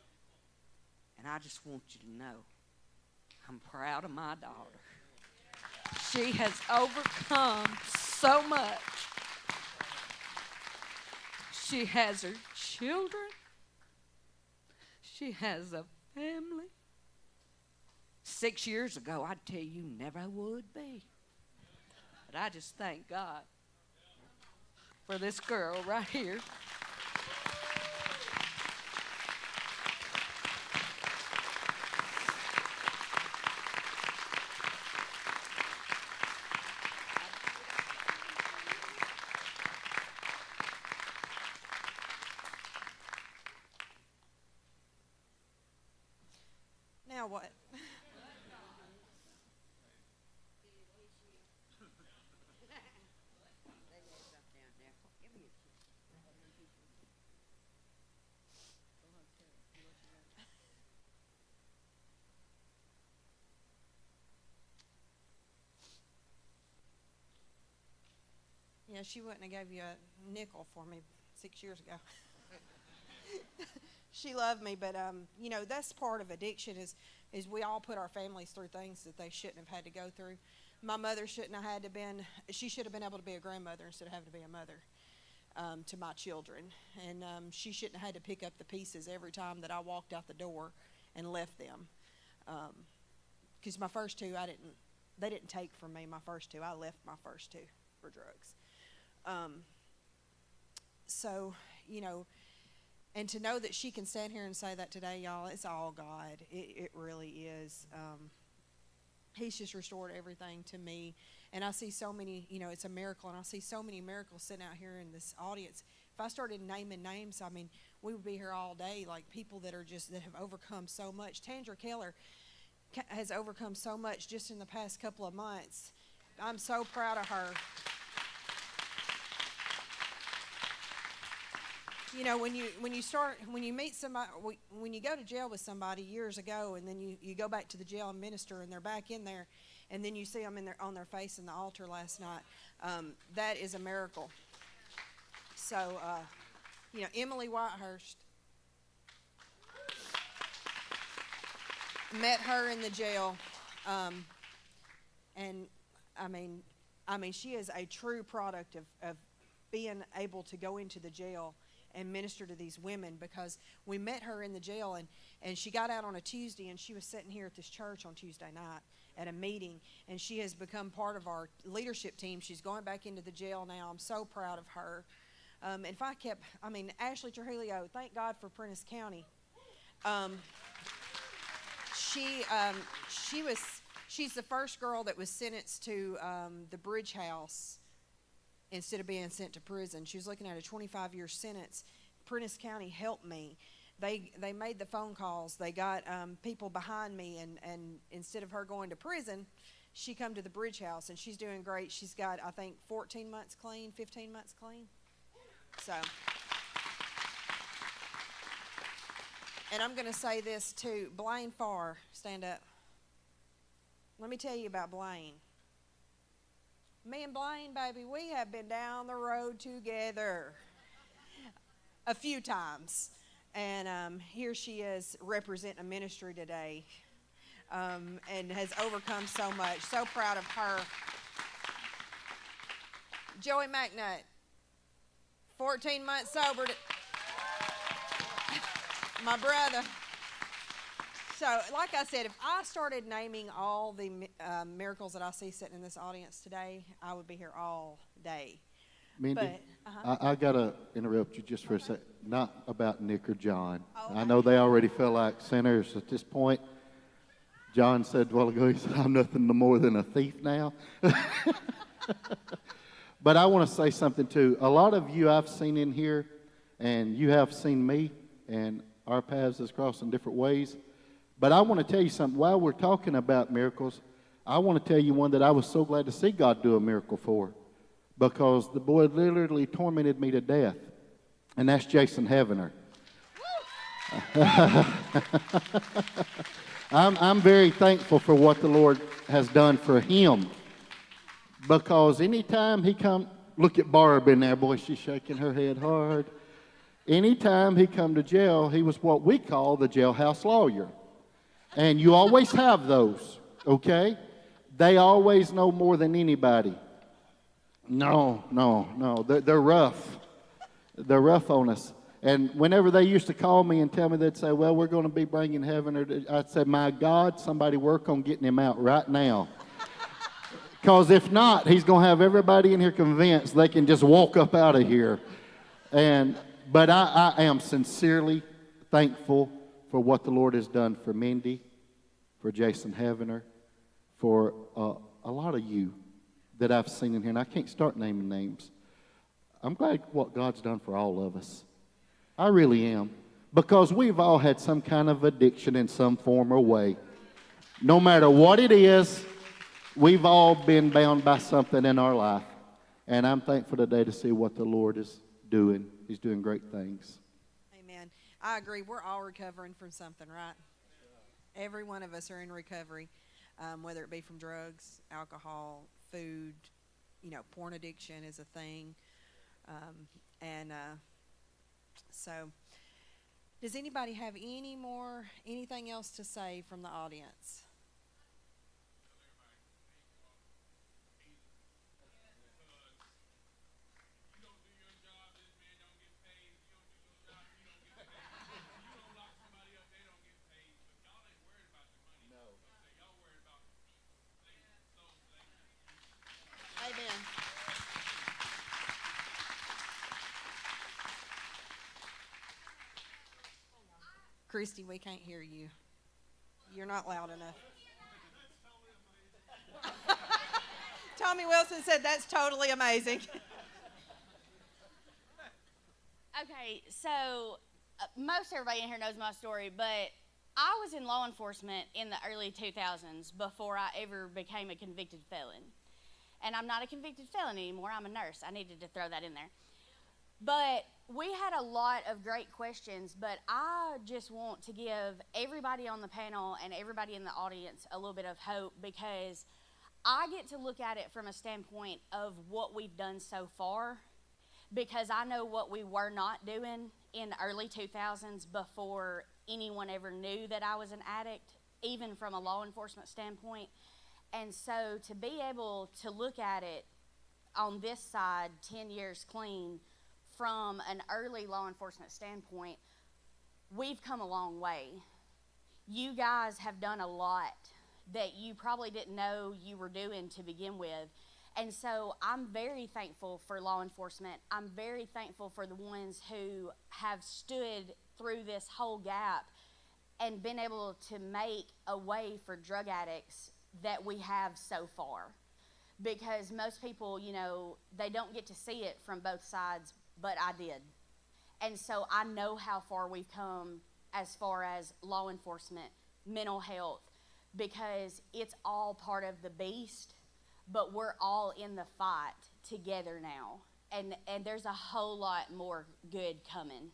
And I just want you to know, I'm proud of my daughter. She has overcome so much. She has her children. She has a family. 6 years ago, I'd tell you never would be. But I just thank God for this girl right here. Now what? Yeah, she wouldn't have gave you a nickel for me 6 years ago. She loved me, but that's part of addiction is we all put our families through things that they shouldn't have had to go through. My mother shouldn't have had to she should have been able to be a grandmother instead of having to be a mother to my children. And she shouldn't have had to pick up the pieces every time that I walked out the door and left them. Because my first two, they didn't take from me my first two. I left my first two for drugs. And to know that she can stand here and say that today, y'all, it's all God. It really is. He's just restored everything to me. And I see so many, it's a miracle, and I see so many miracles sitting out here in this audience. If I started naming names, we would be here all day, like people that have overcome so much. Tandra Keller has overcome so much just in the past couple of months. I'm so proud of her. You know, when you meet somebody, when you go to jail with somebody years ago, and then you go back to the jail and minister, and they're back in there, and then you see them on their face in the altar last night, that is a miracle. So, you know, Emily Whitehurst, met her in the jail, and I mean, she is a true product of being able to go into the jail and minister to these women, because we met her in the jail, and she got out on a Tuesday, and she was sitting here at this church on Tuesday night at a meeting, and she has become part of our leadership team. She's going back into the jail now. I'm so proud of her. Ashley Trujillo, thank God for Prentice County. She's the first girl that was sentenced to the Bridge House instead of being sent to prison. She was looking at a 25-year sentence. Prentice County helped me. They made the phone calls. They got people behind me, and instead of her going to prison, she come to the Bridge House, and she's doing great. She's got, I think, 14 months clean, 15 months clean. So, and I'm going to say this too. Blaine Farr, stand up. Let me tell you about Blaine. Me and Blaine, baby, we have been down the road together a few times. And here she is representing a ministry today, and has overcome so much. So proud of her. Joey McNutt, 14 months sober. My brother. So, like I said, if I started naming all the miracles that I see sitting in this audience today, I would be here all day. Mindy, But, I got to interrupt you just for a sec. Not about Nick or John. I know they already feel like sinners at this point. John said a while ago, he said, I'm nothing more than a thief now. But I want to say something too. A lot of you I've seen in here, and you have seen me, and our paths has crossed in different ways. But I want to tell you something. While we're talking about miracles, I want to tell you one that I was so glad to see God do a miracle for, because the boy literally tormented me to death, and that's Jason Heavener. I'm very thankful for what the Lord has done for him, because anytime he come, look at Barb in there, boy, she's shaking her head hard. Anytime he come to jail, he was what we call the jailhouse lawyer. And you always have those, okay? They always know more than anybody. No, they're rough. They're rough on us. And whenever they used to call me and tell me, they'd say, well, we're going to be bringing Heavener. I'd say, my God, somebody work on getting him out right now. Because if not, he's going to have everybody in here convinced they can just walk up out of here. But I am sincerely thankful for what the Lord has done for Mindy, for Jason Heavener, for a lot of you that I've seen in here. And I can't start naming names. I'm glad what God's done for all of us. I really am. Because we've all had some kind of addiction in some form or way. No matter what it is, we've all been bound by something in our life. And I'm thankful today to see what the Lord is doing. He's doing great things. Amen. I agree. We're all recovering from something, right? Every one of us are in recovery, whether it be from drugs, alcohol, food, porn addiction is a thing. So does anybody have anything else to say from the audience? Amen. Christy, we can't hear you. You're not loud enough. Tommy Wilson said that's totally amazing. Okay, so most everybody in here knows my story, but I was in law enforcement in the early 2000s before I ever became a convicted felon. And I'm not a convicted felon anymore. I'm a nurse. I needed to throw that in there. But we had a lot of great questions, but I just want to give everybody on the panel and everybody in the audience a little bit of hope, because I get to look at it from a standpoint of what we've done so far, because I know what we were not doing in the early 2000s before anyone ever knew that I was an addict, even from a law enforcement standpoint. And so to be able to look at it on this side, 10 years clean, from an early law enforcement standpoint, we've come a long way. You guys have done a lot that you probably didn't know you were doing to begin with. And so I'm very thankful for law enforcement. I'm very thankful for the ones who have stood through this whole gap and been able to make a way for drug addicts that we have so far. Because most people, you know, they don't get to see it from both sides, but I did. And so I know how far we've come as far as law enforcement, mental health, because it's all part of the beast, but we're all in the fight together now. And there's a whole lot more good coming.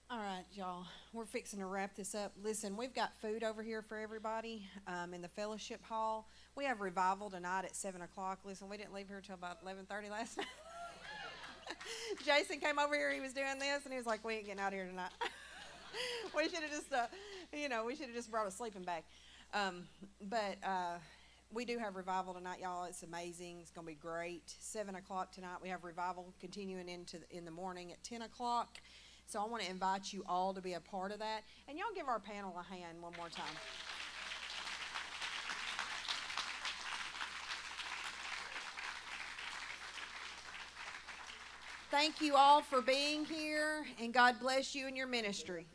All right, y'all, we're fixing to wrap this up. Listen, we've got food over here for everybody in the fellowship hall. We have revival tonight at 7 o'clock. Listen, we didn't leave here till about 11:30 last night. Jason came over here, he was doing this, and he was like, we ain't getting out of here tonight. We should have just, we should have just brought a sleeping bag. But we do have revival tonight, y'all. It's amazing. It's going to be great. 7 o'clock tonight, we have revival continuing in the morning at 10 o'clock. So I want to invite you all to be a part of that. And y'all give our panel a hand one more time. Thank you all for being here, and God bless you in your ministry.